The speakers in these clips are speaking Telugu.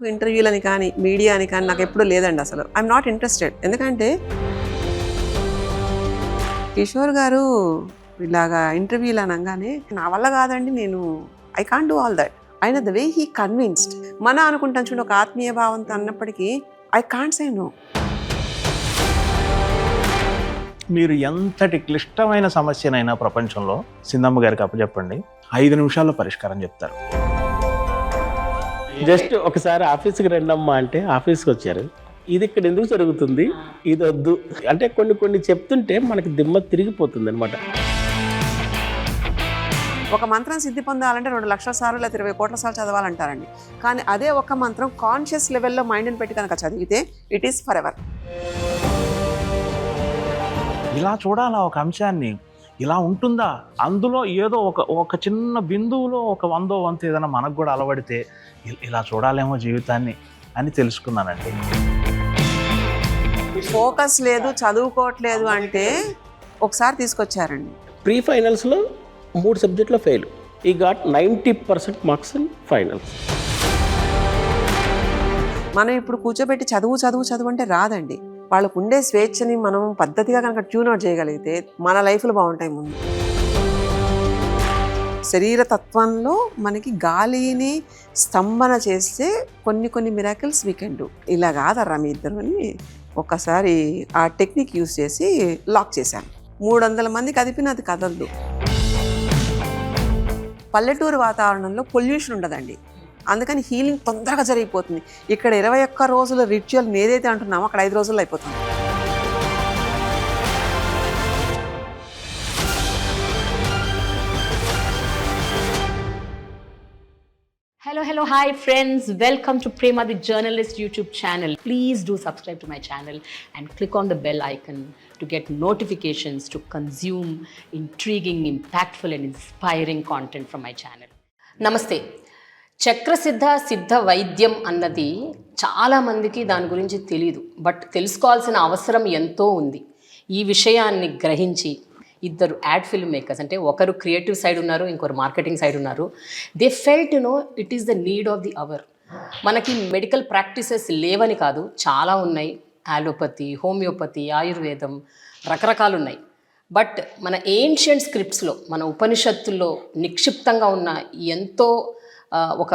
ఇంటర్వ్యూలని కానీ మీడియా అని కానీ నాకు ఎప్పుడూ లేదండి అసలు. I'm not interested. ఎందుకంటే కిషోర్ గారు ఇలాగా ఇంటర్వ్యూలు అనగానే నా వల్ల కాదండి, నేను I can't do all that. ఆయన ద వే హీ కన్విన్స్డ్. మన అనుకుంటాను చూడండి, ఒక ఆత్మీయ భావంతో అన్నప్పటికీ ఐ కాంట్ సే నో. మీరు ఎంతటి క్లిష్టమైన సమస్యనైనా ప్రపంచంలో సింధమ్మ గారికి అప్పచెప్పండి, 5 నిమిషాల్లో పరిష్కారం చెప్తారు. జస్ట్ ఒకసారి ఆఫీస్కి రండమ్మా అంటే ఆఫీస్కి వచ్చారు. ఇది ఇక్కడ ఎందుకు జరుగుతుంది, ఇది వద్దు అంటే కొన్ని చెప్తుంటే మనకి దిమ్మ తిరిగిపోతుంది అనమాట. ఒక మంత్రం సిద్ధి పొందాలంటే 2 లక్షల సార్లు లేదా 20 కోట్ల సార్లు చదవాలంటారండి. కానీ అదే ఒక మంత్రం కాన్షియస్ లెవెల్లో మైండ్ని పెట్టి కనుక చదివితే ఇట్ ఈస్ ఫర్ ఎవర్. ఇలా చూడాలా ఒక అంశాన్ని, ఇలా ఉంటుందా, అందులో ఏదో ఒక చిన్న బిందువులో ఒక 100వ వంతు ఏదైనా మనకు కూడా అలవడితే ఇలా చూడాలేమో జీవితాన్ని అని తెలుసుకున్నానండి. ఫోకస్ లేదు, చదువుకోవట్లేదు అంటే ఒకసారి తీసుకొచ్చారండి. ప్రీ ఫైనల్స్లో 3 సబ్జెక్టులో ఫెయిల్. ఈ గాట్ 90% మార్క్స్ ఇన్ ఫైనల్స్. మనం ఇప్పుడు కూర్చోబెట్టి చదువు అంటే రాదండి. వాళ్ళకు ఉండే స్వేచ్ఛని మనం పద్ధతిగా కనుక ట్యూన్ అవుట్ చేయగలిగితే మన లైఫ్లో బాగుంటాయి. ముందు శరీర తత్వంలో మనకి గాలిని స్తంభన చేస్తే కొన్ని మిరాకిల్స్ వీ కెన్ డూ. ఇలా కాదర్రా మీ ఇద్దరుని ఒక్కసారి ఆ టెక్నిక్ యూజ్ చేసి లాక్ చేశాను. 300 మంది కదిపిన అది కదలదు. పల్లెటూరు వాతావరణంలో పొల్యూషన్ ఉండదండి, అందుకని హీలింగ్ తొందరగా జరిగిపోతుంది. ఇక్కడ 21 రోజుల రిచువల్ ఏదైతే అంటున్నామో అక్కడ 5 రోజుల్లో అయిపోతుంది. Hello, hi friends. Welcome to Prema the Journalist YouTube channel. Please do subscribe to my channel and click on the bell icon to get notifications to consume intriguing, impactful and inspiring content from my channel. Namaste. సిద్ధ వైద్యం అన్నది చాలామందికి దాని గురించి తెలియదు, బట్ తెలుసుకోవాల్సిన అవసరం ఎంతో ఉంది. ఈ విషయాన్ని గ్రహించి ఇద్దరు యాడ్ ఫిల్మ్ మేకర్స్, అంటే ఒకరు క్రియేటివ్ సైడ్ ఉన్నారు, ఇంకొకరు మార్కెటింగ్ సైడ్ ఉన్నారు. They felt it is the need of the hour. మనకి మెడికల్ ప్రాక్టీసెస్ లేవని కాదు, చాలా ఉన్నాయి. ఆలోపతి, హోమియోపతి, ఆయుర్వేదం, రకరకాలు ఉన్నాయి. బట్ మన ఏన్షియంట్ స్క్రిప్ట్స్లో, మన ఉపనిషత్తుల్లో నిక్షిప్తంగా ఉన్న ఎంతో ఒక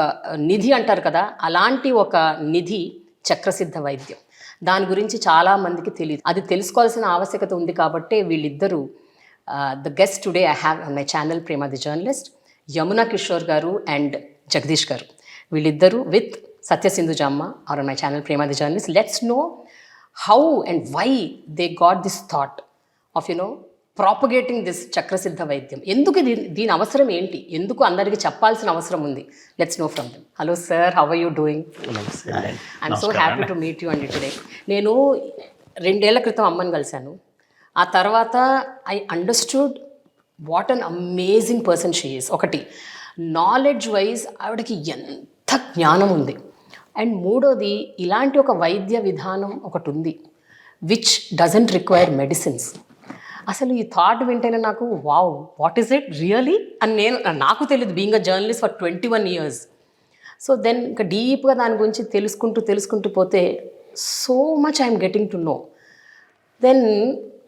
నిధి అంటారు కదా, అలాంటి ఒక నిధి చక్రసిద్ధ వైద్యం. దాని గురించి చాలామందికి తెలియదు. అది తెలుసుకోవాల్సిన ఆవశ్యకత ఉంది. కాబట్టి వీళ్ళిద్దరూ the guest today I have on my channel Prema the journalist, Yamuna Kishore garu and Jagadish garu. వీళ్ళిద్దరూ విత్ సత్యసింధుజమ్మ are on my channel Prema the journalist. Let's know how and why they got this thought of propagating this Chakrasiddha వైద్యం. ఎందుకు దీని అవసరం ఏంటి, ఎందుకు అందరికీ చెప్పాల్సిన అవసరం ఉంది? Let's know from them. Hello sir, how are you doing? I'm so happy to meet you అండి టుడే. నేను 2 ఏళ్ల క్రితం అమ్మని కలిశాను. ఆ తర్వాత I understood what an amazing person she is. ఒకటి, నాలెడ్జ్ వైజ్ ఆవిడకి ఎంత జ్ఞానం ఉంది. అండ్ మూడోది, ఇలాంటి ఒక వైద్య విధానం ఒకటి ఉంది విచ్ డజంట్ రిక్వైర్ మెడిసిన్స్. అసలు ఈ థాట్ వింటేనే నాకు wow, what is it really అని నాకు తెలియదు, being a journalist for 21 years. So then ఇంకా డీప్గా దాని గురించి తెలుసుకుంటూ పోతే so much I'm getting to know. Then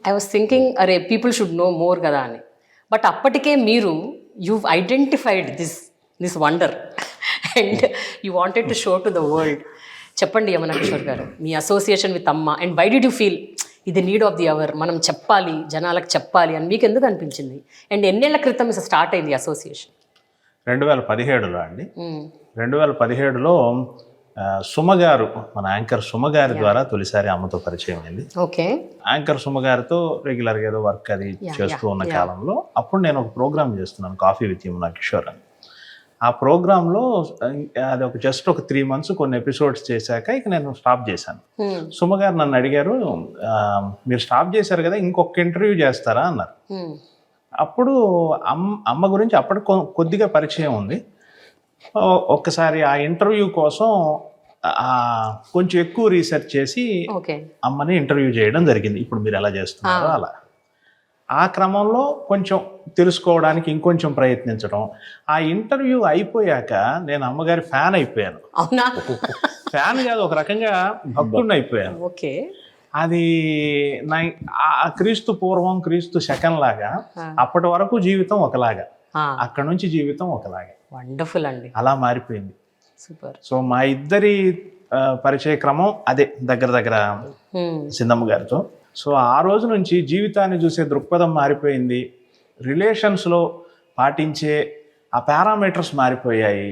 I was thinking, అరే పీపుల్ షుడ్ నో మోర్ కదా అని. బట్ అప్పటికే మీరు you identified this wonder and you wanted to show to the world. చెప్పండి యమునా కిషోర్ గారు, మీ association with Amma and why did you feel ఇది నీడ్ ఆఫ్ ది అవర్, మనం చెప్పాలి, జనాలకు చెప్పాలి అని మీకు ఎందుకు అనిపించింది? అండ్ ఎన్నేళ్ల క్రితం స్టార్ట్ అయింది అసోసియేషన్? 2017లో అండి. 2017లో సుమగారు, మన యాంకర్ సుమగారి ద్వారా తొలిసారి అమ్మతో పరిచయం అయింది. ఓకే. యాంకర్ సుమగారితో రెగ్యులర్గా ఏదో వర్క్ అది చేస్తూ ఉన్న కాలంలో అప్పుడు నేను ఒక ప్రోగ్రామ్ చేస్తున్నాను, కాఫీ విత్ యమునా కిషోర్ అని. ఆ ప్రోగ్రాంలో అది జస్ట్ ఒక 3 months కొన్ని ఎపిసోడ్స్ చేశాక ఇక నేను స్టాప్ చేశాను. సుమగారు నన్ను అడిగారు, మీరు స్టాప్ చేశారు కదా, ఇంకొక ఇంటర్వ్యూ చేస్తారా అన్నారు. అప్పుడు అమ్మ గురించి అప్పటి కొద్దిగా పరిచయం ఉంది. ఒక్కసారి ఆ ఇంటర్వ్యూ కోసం కొంచెం ఎక్కువ రీసెర్చ్ చేసి అమ్మని ఇంటర్వ్యూ చేయడం జరిగింది. ఇప్పుడు మీరు ఎలా చేస్తున్నారో అలా. ఆ క్రమంలో కొంచెం తెలుసుకోవడానికి ఇంకొంచెం ప్రయత్నించడం. ఆ ఇంటర్వ్యూ అయిపోయాక నేను అమ్మగారి ఫ్యాన్ అయిపోయాను. ఫ్యాన్ కాదు, ఒక రకంగా భక్తుడిని అయిపోయాను. ఓకే. అది నా క్రీస్తు పూర్వం క్రీస్తు శకం లాగా అప్పటి వరకు జీవితం ఒకలాగా, అక్కడ నుంచి జీవితం ఒకలాగా. వండర్ఫుల్ అండి, అలా మారిపోయింది. సూపర్. సో మా ఇద్దరి పరిచయ క్రమం అదే దగ్గర దగ్గర సింధమ్మ గారితో. సో ఆ రోజు నుంచి జీవితాన్ని చూసే దృక్పథం మారిపోయింది, రిలేషన్స్లో పాటించే ఆ పారామీటర్స్ మారిపోయాయి,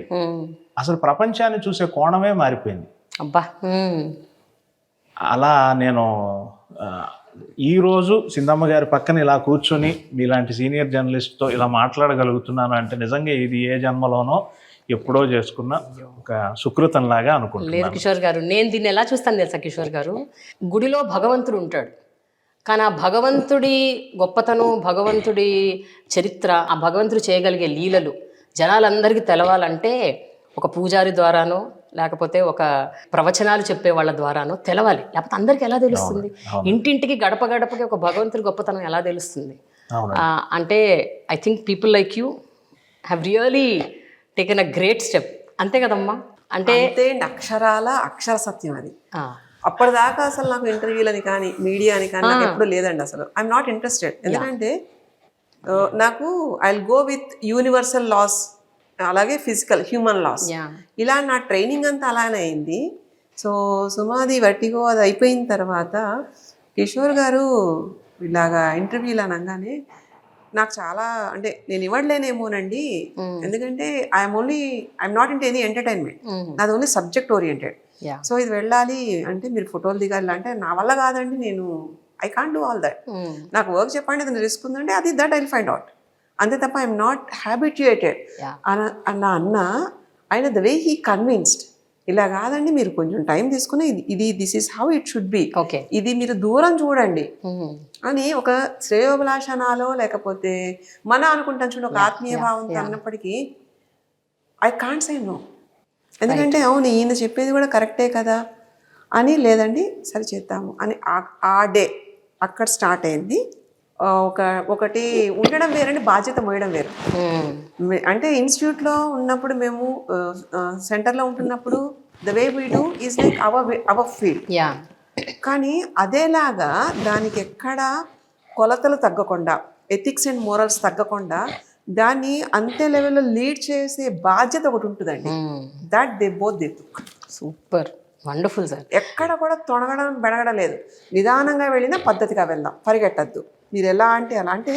అసలు ప్రపంచాన్ని చూసే కోణమే మారిపోయింది. అబ్బా. అలా నేను ఈరోజు సింధమ్మ గారి పక్కన ఇలా కూర్చొని మీలాంటి సీనియర్ జర్నలిస్ట్తో ఇలా మాట్లాడగలుగుతున్నాను అంటే నిజంగా ఇది ఏ జన్మలోనో ఎప్పుడో చేసుకున్న ఒక సుకృతంలాగా లేదు అనుకుంటున్నాను. కిషోర్ గారు, నేను దీన్ని ఎలా చూస్తాను తెలుసా కిషోర్ గారు, గుడిలో భగవంతుడు ఉంటాడు, కానీ ఆ భగవంతుడి గొప్పతనం, భగవంతుడి చరిత్ర, ఆ భగవంతుడు చేయగలిగే లీలలు జనాలందరికీ తెలవాలంటే ఒక పూజారి ద్వారానో లేకపోతే ఒక ప్రవచనాలు చెప్పే వాళ్ళ ద్వారానో తెలవాలి, లేకపోతే అందరికీ ఎలా తెలుస్తుంది? ఇంటింటికి గడప గడపకి ఒక భగవంతుడి గొప్పతనం ఎలా తెలుస్తుంది? అంటే I think people like you have really taken a great step. అంతే కదమ్మా? అంటే అక్షర సత్యం అది. అప్పటిదాకా అసలు నాకు ఇంటర్వ్యూలని కానీ మీడియా అని కానీ నాకు ఎప్పుడు లేదండి. అసలు ఐఎమ్ నాట్ ఇంట్రెస్టెడ్. ఎందుకంటే నాకు I will go with universal laws, అలాగే ఫిజికల్ హ్యూమన్ లాస్. ఇలా నా ట్రైనింగ్ అంతా అలానే అయింది. సో సుమాది వర్టిగో అది అయిపోయిన తర్వాత కిషోర్ గారు ఇలాగా ఇంటర్వ్యూలు అనగానే నాకు చాలా అంటే నేను ఇవ్వలేనేమోనండి, ఎందుకంటే I'm naught into any entertainment, నాది ఓన్లీ సబ్జెక్ట్ ఓరియంటెడ్. సో ఇది వెళ్ళాలి అంటే మీరు ఫోటోలు దిగాలి అంటే నా వల్ల కాదండి, నేను I can't do all that. నాకు వర్క్ చెప్పండి, అది రిస్క్ ఉందంటే అది that I will find out, అంతే తప్ప ఐఎమ్ నాట్ హ్యాబిట్యుయేటెడ్ అన్న ఆయన ద వే హీ కన్విన్స్డ్, ఇలా కాదండి మీరు కొంచెం టైం తీసుకుని ఇది this is how it should B, ఇది మీరు దూరం చూడండి అని ఒక శ్రేయోభిలాషనాలో లేకపోతే మన అనుకుంటాం చూడండి ఒక ఆత్మీయ భావంతో అన్నప్పటికీ ఐ కాంట్ సే నో, ఎందుకంటే అవును ఈయన చెప్పేది కూడా కరెక్టే కదా అని, లేదండి సరి చేద్దాము అని ఆ డే అక్కడ స్టార్ట్ అయింది. ఒకటి ఉండడం వేరండి, బాధ్యత మోయడం వేరు. అంటే ఇన్స్టిట్యూట్లో ఉన్నప్పుడు మేము సెంటర్లో ఉంటున్నప్పుడు the way we do is like our field, కానీ అదేలాగా దానికి ఎక్కడ కొలతలు తగ్గకుండా, ఎథిక్స్ అండ్ మోరల్స్ తగ్గకుండా దాన్ని అంతే లెవెల్లో లీడ్ చేసే బాధ్యత ఒకటి ఉంటుందండి. That they both they took. Super, wonderful sir. ఎక్కడ కూడా తొడగడం బెడగడం లేదు, నిదానంగా వెళ్ళినా పద్ధతిగా వెళ్దాం, పరిగెట్టద్దు. మీరు ఎలా అంటే అలా అంటే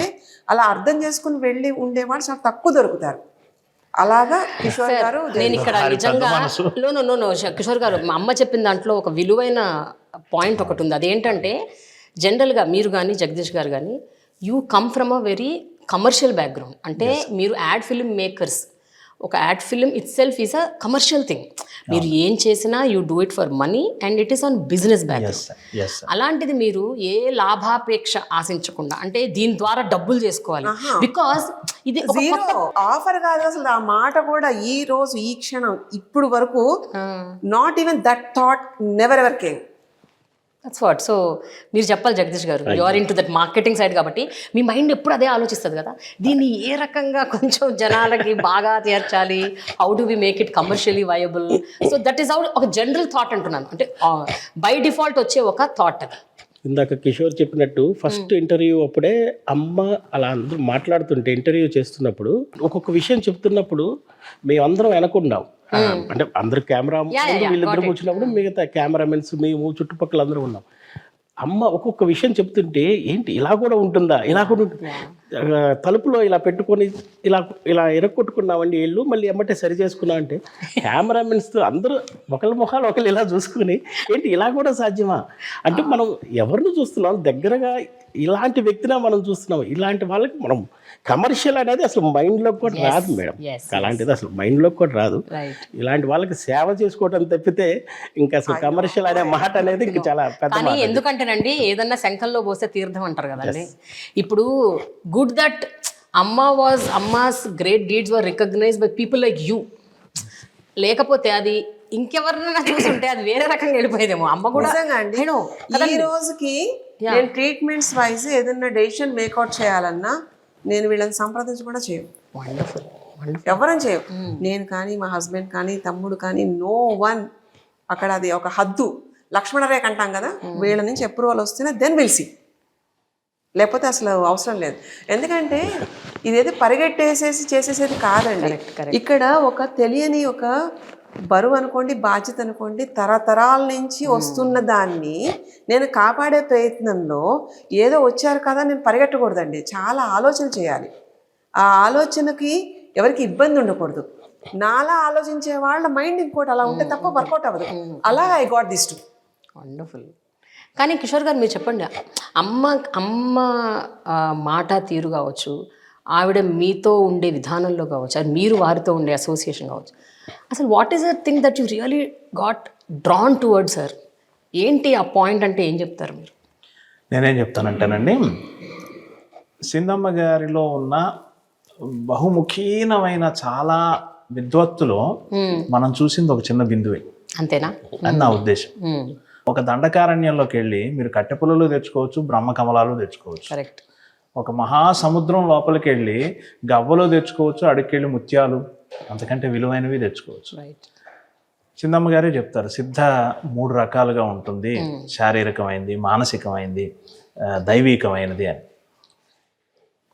అలా అర్థం చేసుకుని వెళ్ళి ఉండేవాడు చాలా తక్కువ దొరుకుతారు. అలాగా కిషోర్ గారు. నేను ఇక్కడ నిజంగా నో కిషోర్ గారు, మా అమ్మ చెప్పిన దాంట్లో ఒక విలువైన పాయింట్ ఒకటి ఉంది. అదేంటంటే జనరల్గా మీరు కానీ జగదీష్ గారు కానీ you come from a very commercial background. అంటే మీరు యాడ్ ఫిల్మ్ మేకర్స్, ఒక ad film it self is a commercial thing. మీరు ఏం చేసినా you do it for money and it is on business background. అలాంటిది మీరు ఏ లాభాపేక్ష ఆశించకుండా, అంటే దీని ద్వారా డబ్బులు చేసుకోవాలి, బికాస్ ఇది ఆఫర్ కాదు అసలు. ఆ మాట కూడా ఈ రోజు ఈ క్షణం ఇప్పుడు వరకు not even that thought never ever came. That's what. So మీరు చెప్పాలి జగదీష్ గారు, you are in to that marketing side కాబట్టి మీ మైండ్ ఎప్పుడు అదే ఆలోచిస్తుంది కదా, దీన్ని ఏ రకంగా కొంచెం జనాలకి బాగా చేర్చాలి, how do we make it commercially viable. So that is out ఒక జనరల్ థాట్ అంటున్నాను, అంటే బై డిఫాల్ట్ వచ్చే ఒక థాట్ అది. ఇందాక కిషోర్ చెప్పినట్టు ఫస్ట్ ఇంటర్వ్యూ అప్పుడే అమ్మ అలా అందరూ మాట్లాడుతుంటే ఇంటర్వ్యూ చేస్తున్నప్పుడు ఒక్కొక్క విషయం చెప్తున్నప్పుడు మేమందరం వెనకున్నాం. అంటే అందరు కెమెరా వీళ్ళిద్దరు కూర్చున్నప్పుడు మిగతా కెమెరామెన్స్ మేము చుట్టుపక్కల అందరూ ఉన్నాం. అమ్మ ఒక్కొక్క విషయం చెప్తుంటే ఏంటి ఇలా కూడా ఉంటుందా, ఇలా కూడా తలుపులో ఇలా పెట్టుకొని ఇలా ఇలా ఎరక్కొట్టుకున్నామండి వీళ్ళు, మళ్ళీ ఎమ్మటే సరి చేసుకున్నా అంటే కెమెరామెన్స్తో అందరూ ఒకళ్ళ ముఖాలు ఒకళ్ళు ఇలా చూసుకుని ఏంటి ఇలా కూడా సాధ్యమా అంటే మనం ఎవరిని చూస్తున్నాం దగ్గరగా ఇలాంటి వ్యక్తినే మనం చూస్తున్నాం. ఇలాంటి వాళ్ళకి మనం కమర్షియల్ అనేది అసలు మైండ్లోకి కూడా రాదు మేడం, అలాంటిది అసలు మైండ్లోకి కూడా రాదు. ఇలాంటి వాళ్ళకి సేవ చేసుకోవడం తప్పితే ఇంకా అసలు కమర్షియల్ అనే మాట అనేది ఇంకా చాలా పెద్ద. ఎందుకంటేనండి ఏదన్నా శంఖంలో పోస్తే తీర్థం అంటారు కదండి. ఇప్పుడు good that Amma's great deeds were recognized by people like you, లేకపోతే అది ఇంకెవరినైనా చూసుంటే అది వేరే రకంగా వెళ్ళిపోయేదేమో. అమ్మ కూడా ఈ రోజుకి నేను ట్రీట్మెంట్స్ వైజ్ ఏదైనా డెసిషన్ మేకౌట్ చేయాలన్నా నేను వీళ్ళని సంప్రదించి కూడా చేయను, ఎవరని చేయవు. నేను కానీ మా హస్బెండ్ కానీ తమ్ముడు కానీ నో వన్ అక్కడ అది ఒక హద్దు, లక్ష్మణ రేఖ అంటాం కదా, వీళ్ళ నుంచి అప్రూవల్ వస్తేనే దెన్ విల్ సీ, లేకపోతే అసలు అవసరం లేదు. ఎందుకంటే ఇదేదో పరిగెట్టేసేసి చేసేసేది కాదండి. ఇక్కడ ఒక తెలియని ఒక బరువు అనుకోండి, బాధ్యత అనుకోండి, తరతరాల నుంచి వస్తున్న దాన్ని నేను కాపాడే ప్రయత్నంలో ఏదో వచ్చారు కదా నేను పరిగెట్టకూడదండి, చాలా ఆలోచన చేయాలి. ఆ ఆలోచనకి ఎవరికి ఇబ్బంది ఉండకూడదు. నాలా ఆలోచించే వాళ్ళ మైండ్ ఇంకోటి అలా ఉంటే తప్ప వర్కౌట్ అవ్వదు. అలా I got this to. Wonderful. కానీ కిషోర్ గారు మీరు చెప్పండి, అమ్మ మాట తీరు కావచ్చు, ఆవిడ మీతో ఉండే విధానంలో కావచ్చు, అది మీరు వారితో ఉండే అసోసియేషన్ కావచ్చు, అసలు what is the thing that you really got drawn towards her? ఏంటి ఆ పాయింట్ అంటే ఏం చెప్తారు మీరు? నేనేం చెప్తానంటేనండి, సింధమ్మ గారిలో ఉన్న బహుముఖీనమైన చాలా విద్వత్తులో మనం చూసింది ఒక చిన్న బిందువే, అంతేనా అని నా ఉద్దేశం. ఒక దండకారణ్యంలోకి వెళ్ళి మీరు కట్టెపుల్లలు తెచ్చుకోవచ్చు, బ్రహ్మకమలాలు తెచ్చుకోవచ్చు. కరెక్ట్. ఒక మహాసముద్రం లోపలికి వెళ్ళి గవ్వలు తెచ్చుకోవచ్చు, అడుక్కెళ్ళి ముత్యాలు, అంతకంటే విలువైనవి తెచ్చుకోవచ్చు. రైట్. సింధమ్మ గారే చెప్తారు, సిద్ధ 3 రకాలుగా ఉంటుంది, శారీరకమైంది, మానసికమైంది, దైవికమైనది అని.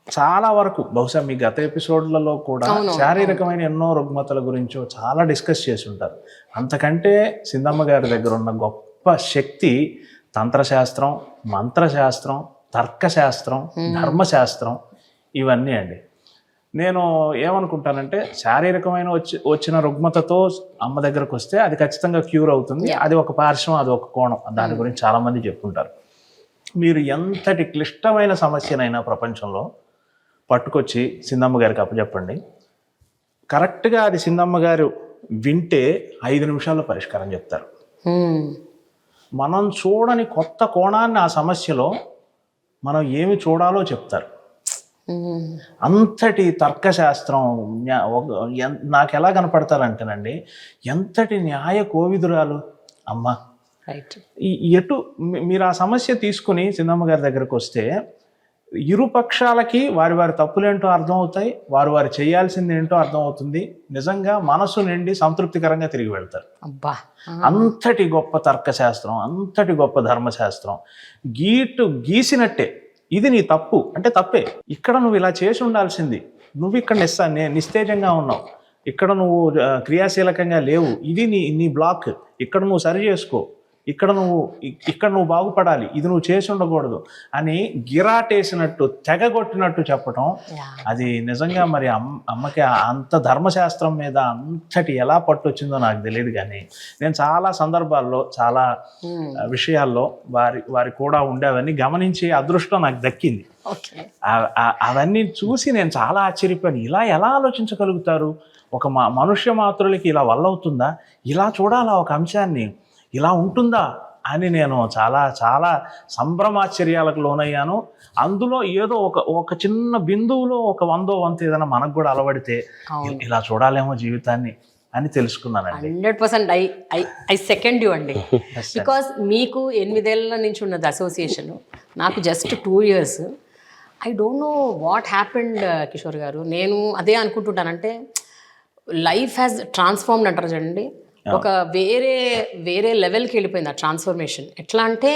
చాలా వరకు బహుశా మీ గత ఎపిసోడ్లలో కూడా శారీరకమైన ఎన్నో రుగ్మతల గురించో చాలా డిస్కస్ చేసి ఉంటారు. అంతకంటే సింధమ్మ గారి దగ్గర ఉన్న గొప్ప శక్తి తంత్రశాస్త్రం, మంత్రశాస్త్రం, తర్కశాస్త్రం, ధర్మశాస్త్రం, ఇవన్నీ అండి. నేను ఏమనుకుంటానంటే, శారీరకమైన వచ్చిన రుగ్మతతో అమ్మ దగ్గరకు వస్తే అది ఖచ్చితంగా క్యూర్ అవుతుంది, అది ఒక పార్శ్వం, అది ఒక కోణం, దాని గురించి చాలామంది చెప్పుకుంటారు. మీరు ఎంతటి క్లిష్టమైన సమస్యనైనా ప్రపంచంలో పట్టుకొచ్చి సింధమ్మ గారికి అప్పచెప్పండి, కరెక్ట్గా అది సింధమ్మ గారు వింటే 5 నిమిషాల్లో పరిష్కారం చెప్తారు. మనం చూడని కొత్త కోణాన్ని ఆ సమస్యలో మనం ఏమి చూడాలో చెప్తారు. అంతటి తర్కశాస్త్రం నాకు ఎలా కనపడతారంటేనండి, ఎంతటి న్యాయ కోవిదురాలు అమ్మ. రైట్. ఎటు మీరు ఆ సమస్య తీసుకుని సింధమ్మ గారి దగ్గరకు వస్తే ఇరు పక్షాలకి వారి వారి తప్పులేంటో అర్థమవుతాయి, వారు చేయాల్సింది ఏంటో అర్థమవుతుంది, నిజంగా మనసు నిండి సంతృప్తికరంగా తిరిగి వెళ్తారు. అబ్బా, అంతటి గొప్ప తర్కశాస్త్రం, అంతటి గొప్ప ధర్మశాస్త్రం గీసినట్టే. ఇది నీ తప్పు అంటే తప్పే, ఇక్కడ నువ్వు ఇలా చేసి ఉండాల్సింది, నువ్వు ఇక్కడ నిస్తేజంగా ఉన్నావు, ఇక్కడ నువ్వు క్రియాశీలకంగా లేవు, ఇది నీ బ్లాక్, ఇక్కడ నువ్వు సరి చేసుకో, ఇక్కడ నువ్వు బాగుపడాలి, ఇది నువ్వు చేసి ఉండకూడదు అని గిరాటేసినట్టు తెగగొట్టినట్టు చెప్పటం, అది నిజంగా మరి అమ్మకి అంత ధర్మశాస్త్రం మీద అంతటి ఎలా పట్టొచ్చిందో నాకు తెలియదు. కానీ నేను చాలా సందర్భాల్లో చాలా విషయాల్లో వారి కూడా ఉండేవన్నీ గమనించి అదృష్టం నాకు దక్కింది. అవన్నీ చూసి నేను చాలా ఆశ్చర్యపోయాను. ఇలా ఎలా ఆలోచించగలుగుతారు? ఒక మనుష్య మాతృలకి ఇలా వల్ల అవుతుందా? ఇలా చూడాలా ఒక అంశాన్ని, ఇలా ఉంటుందా అని నేను చాలా చాలా సంభ్రమాశ్చర్యాలకు లోనయ్యాను. అందులో ఏదో ఒక చిన్న బిందువులో ఒక 100వ వంతు ఏదైనా మనకు కూడా అలవడితే ఇలా చూడాలేమో జీవితాన్ని అని తెలుసుకున్నానండి. 100% ఐ సెకండ్ యూ అండి. బికాస్ మీకు 8 ఏళ్ళ నుంచి ఉన్నది అసోసియేషన్, నాకు just 2 years. I don't know what happened Kishore గారు. నేను అదే అనుకుంటుంటానంటే, లైఫ్ హ్యాస్ ట్రాన్స్ఫార్మ్డ్ అంటారు చూడండి, ఒక వేరే లెవెల్కి వెళ్ళిపోయింది ఆ ట్రాన్స్ఫర్మేషన్. ఎట్లా అంటే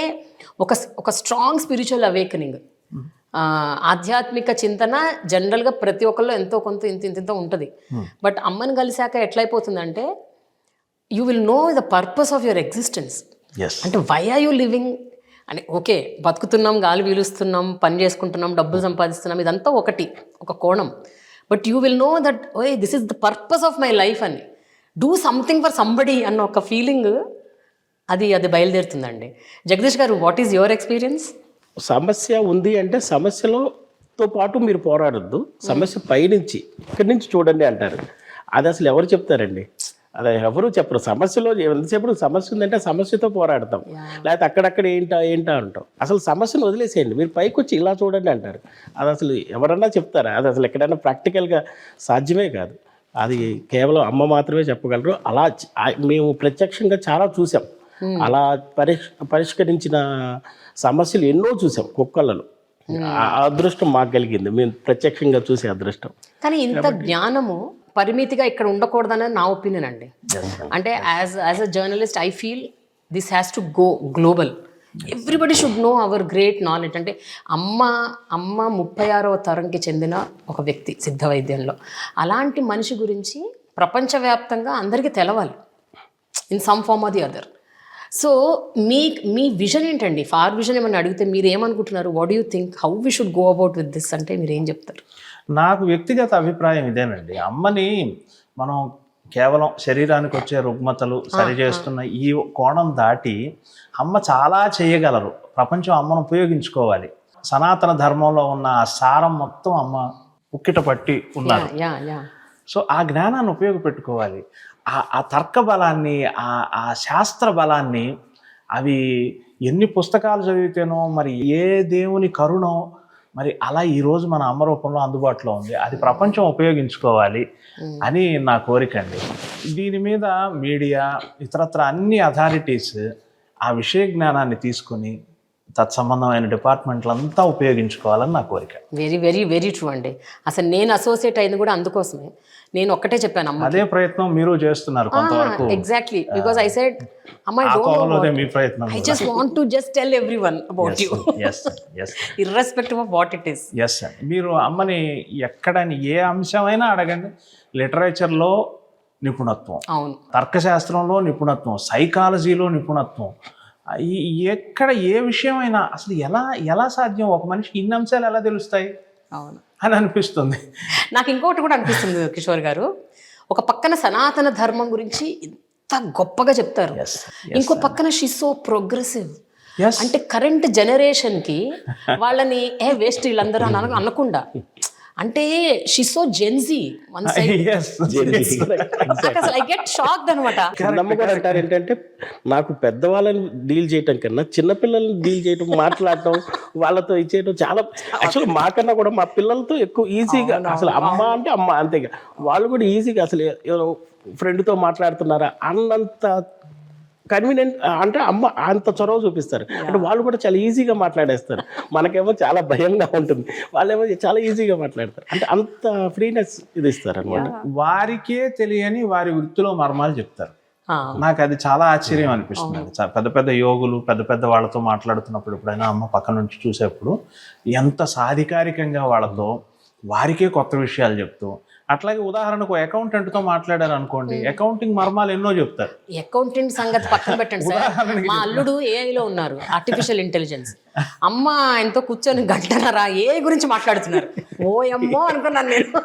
ఒక స్ట్రాంగ్ స్పిరిచువల్ అవేకనింగ్, ఆధ్యాత్మిక చింతన జనరల్గా ప్రతి ఒక్కళ్ళు ఎంతో కొంత ఇంత ఉంటుంది. బట్ అమ్మని కలిసాక ఎట్లయిపోతుందంటే, you will know the purpose of your existence. అంటే వై ఆర్ యూ లివింగ్ అని. ఓకే, బతుకుతున్నాం, గాలి పీలుస్తున్నాం, పని చేసుకుంటున్నాం, డబ్బులు సంపాదిస్తున్నాం, ఇదంతా ఒక కోణం. But you will know that ఓయ్ this is the purpose of my life అని, డూ సంథింగ్ ఫర్ సంబడి అన్న ఒక ఫీలింగ్ అది బయలుదేరుతుందండి. జగదీష్ గారు, వాట్ ఈజ్ యువర్ ఎక్స్పీరియన్స్? సమస్య ఉంది అంటే సమస్యలతో పాటు మీరు పోరాడొద్దు, సమస్య పైనుంచి ఇక్కడి నుంచి చూడండి అంటారు. అది అసలు ఎవరు చెప్తారండి? అది ఎవరు చెప్పరు. సమస్యలో ఎంతసేపు సమస్య ఉందంటే సమస్యతో పోరాడతాం, లేకపోతే అక్కడక్కడ ఏంటా అంటాం. అసలు సమస్యను వదిలేసేయండి, మీరు పైకి వచ్చి ఇలా చూడండి అంటారు. అది అసలు ఎవరన్నా చెప్తారా? అది అసలు ఎక్కడైనా ప్రాక్టికల్గా సాధ్యమే కాదు. అది కేవలం అమ్మ మాత్రమే చెప్పగలరు. అలా మేము ప్రత్యక్షంగా చాలా చూసాం. అలా పరిష్కరించిన సమస్యలు ఎన్నో చూసాం కుక్కలలో. ఆ అదృష్టం మాకు కలిగింది, మేము ప్రత్యక్షంగా చూసే అదృష్టం. కానీ ఇంత జ్ఞానము పరిమితిగా ఇక్కడ ఉండకూడదనేది నా ఒపీనియన్ అండి. అంటే as a journalist I feel this has to go global. Everybody should know hour great knowledge. అంటే అమ్మ 36వ తరంకి చెందిన ఒక వ్యక్తి సిద్ధ వైద్యంలో. అలాంటి మనిషి గురించి ప్రపంచవ్యాప్తంగా అందరికీ తెలవాలి in some form or the other. So మీ విజన్ ఏంటండి? ఫార్ విజన్ ఏమన్నా అడిగితే మీరు ఏమనుకుంటున్నారు? What you think how we should go about with this అంటే మీరు ఏం చెప్తారు? నాకు వ్యక్తిగత అభిప్రాయం ఇదేనండి. అమ్మని మనం కేవలం శరీరానికి వచ్చే రుగ్మతలు సరిచేస్తున్న ఈ కోణం దాటి అమ్మ చాలా చేయగలరు. ప్రపంచం అమ్మను ఉపయోగించుకోవాలి. సనాతన ధర్మంలో ఉన్న ఆ సారం మొత్తం అమ్మ పుక్కిట పట్టి ఉన్నారు. సో ఆ జ్ఞానాన్ని ఉపయోగపెట్టుకోవాలి. ఆ తర్క బలాన్ని, ఆ శాస్త్ర బలాన్ని, అవి ఎన్ని పుస్తకాలు చదివితేనో, మరి ఏ దేవుని కరుణో, మరి అలా ఈరోజు మన అమ్మ రూపంలో అందుబాటులో ఉంది. అది ప్రపంచం ఉపయోగించుకోవాలి అని నా కోరిక అండి. దీని మీద మీడియా, ఇతరత్ర అన్ని అథారిటీస్ ఆ విషయ జ్ఞానాన్ని తీసుకుని తత్సంబంధమైన డిపార్ట్మెంట్లంతా ఉపయోగించుకోవాలని నా కోరిక. వెరీ వెరీ వెరీ ట్రూ అండి. అసలు నేను అసోసియేట్ అయింది కూడా అందుకోసమే. నేను ఒక్కటే చెప్పాను అమ్మ, అదే ప్రయత్నం మీరు చేస్తున్నారు కొంతవరకు. Exactly, because I said Amma I don't know, మీ ప్రయత్నం I just want to just tell everyone about you, irrespective of what it is. Yes అండి. మీరు అమ్మని ఎక్కడని ఏ అంశమైనా అడగండి, లిటరేచర్లో నిపుణత్వం, అవును, తర్కశాస్త్రంలో నిపుణత్వం, సైకాలజీలో నిపుణత్వం, ఎక్కడ ఏ విషయమైనా అసలు ఎలా సాధ్యం? ఒక మనిషికి ఇన్ని అంశాలు ఎలా తెలుస్తాయి అవును అని అనిపిస్తుంది. నాకు ఇంకోటి కూడా అనిపిస్తుంది కిషోర్ గారు, ఒక పక్కన సనాతన ధర్మం గురించి ఇంత గొప్పగా చెప్తారు, ఇంకో పక్కన షీ సో ప్రోగ్రెసివ్. అంటే కరెంట్ జనరేషన్కి వాళ్ళని వేస్ట్ వీళ్ళందరూ అనకుండా, అంటే she so Gen Z one side. I get shocked అనమాట. నమ్మకం అంటారు ఏంటంటే, నాకు పెద్దవాళ్ళని డీల్ చేయటం కన్నా చిన్నపిల్లల్ని డీల్ చేయటం, మాట్లాడటం, వాళ్ళతో ఇచ్చేయటం చాలా, యాక్చువల్లీ మాకన్నా కూడా మా పిల్లలతో ఎక్కువ ఈజీగా, అసలు అమ్మ అంటే అమ్మ అంతేగా, వాళ్ళు కూడా ఈజీగా అసలు ఎవరో ఫ్రెండ్తో మాట్లాడుతున్నారా అన్నంత కన్వీనియంట్, అంటే అమ్మ అంత చొరవ చూపిస్తారు. అంటే వాళ్ళు కూడా చాలా ఈజీగా మాట్లాడేస్తారు. మనకేమో చాలా భయంగా ఉంటుంది, వాళ్ళేమో చాలా ఈజీగా మాట్లాడతారు. అంటే అంత ఫ్రీనెస్ ఇది ఇస్తారు అనమాట. వారికే తెలియని వారి వృత్తిలో మర్మాలు చెప్తారు. నాకు అది చాలా ఆశ్చర్యం అనిపిస్తుంది. పెద్ద పెద్ద యోగులు, పెద్ద పెద్ద వాళ్ళతో మాట్లాడుతున్నప్పుడు, ఎప్పుడైనా అమ్మ పక్క నుంచి చూసేప్పుడు ఎంత సాధికారికంగా వాళ్ళతో వారికే కొత్త విషయాలు చెప్తూ, అట్లాగే ఉదాహరణకు అకౌంటెంట్తో మాట్లాడారు అనుకోండి, అకౌంటింగ్ మర్మాలు ఎన్నో చెప్తారు. అకౌంటెంట్ సంగతి పక్కన పెట్టండి సార్, మా అల్లుడు ఏఐలో ఉన్నారు, ఆర్టిఫిషియల్ ఇంటెలిజెన్స్. అమ్మ ఆయనతో కూర్చొని గంటన్నర ఏ గురించి మాట్లాడుతున్నారు, ఓయమ్మో అనుకున్నాను నేను.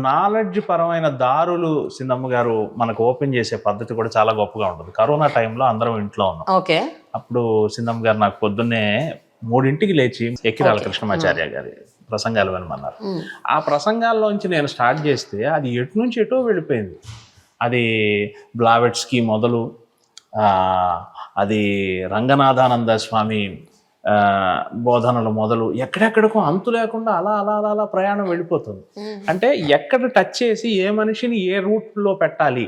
నాలెడ్జ్ పరమైన దారులు సింధమ్మ గారు మనకు ఓపెన్ చేసే పద్ధతి కూడా చాలా గొప్పగా ఉంటుంది. కరోనా టైంలో అందరం ఇంట్లో ఉన్నాం. ఓకే, అప్పుడు సింధమ్మ గారు నాకు పొద్దున్నే 3ంటికి లేచి ఎక్కిరాల కృష్ణమాచార్య గారి ప్రసంగాలు వినమన్నారు. ఆ ప్రసంగాల్లోంచి నేను స్టార్ట్ చేస్తే అది ఎటు నుంచి ఎటో వెళ్ళిపోయింది. అది బ్లావెట్స్కి మొదలు, అది రంగనాథానంద స్వామి బోధనలు మొదలు, ఎక్కడెక్కడికో అంతు లేకుండా అలా అలా అలా అలా ప్రయాణం వెళ్ళిపోతుంది. అంటే ఎక్కడ టచ్ చేసి ఏ మనిషిని ఏ రూట్లో పెట్టాలి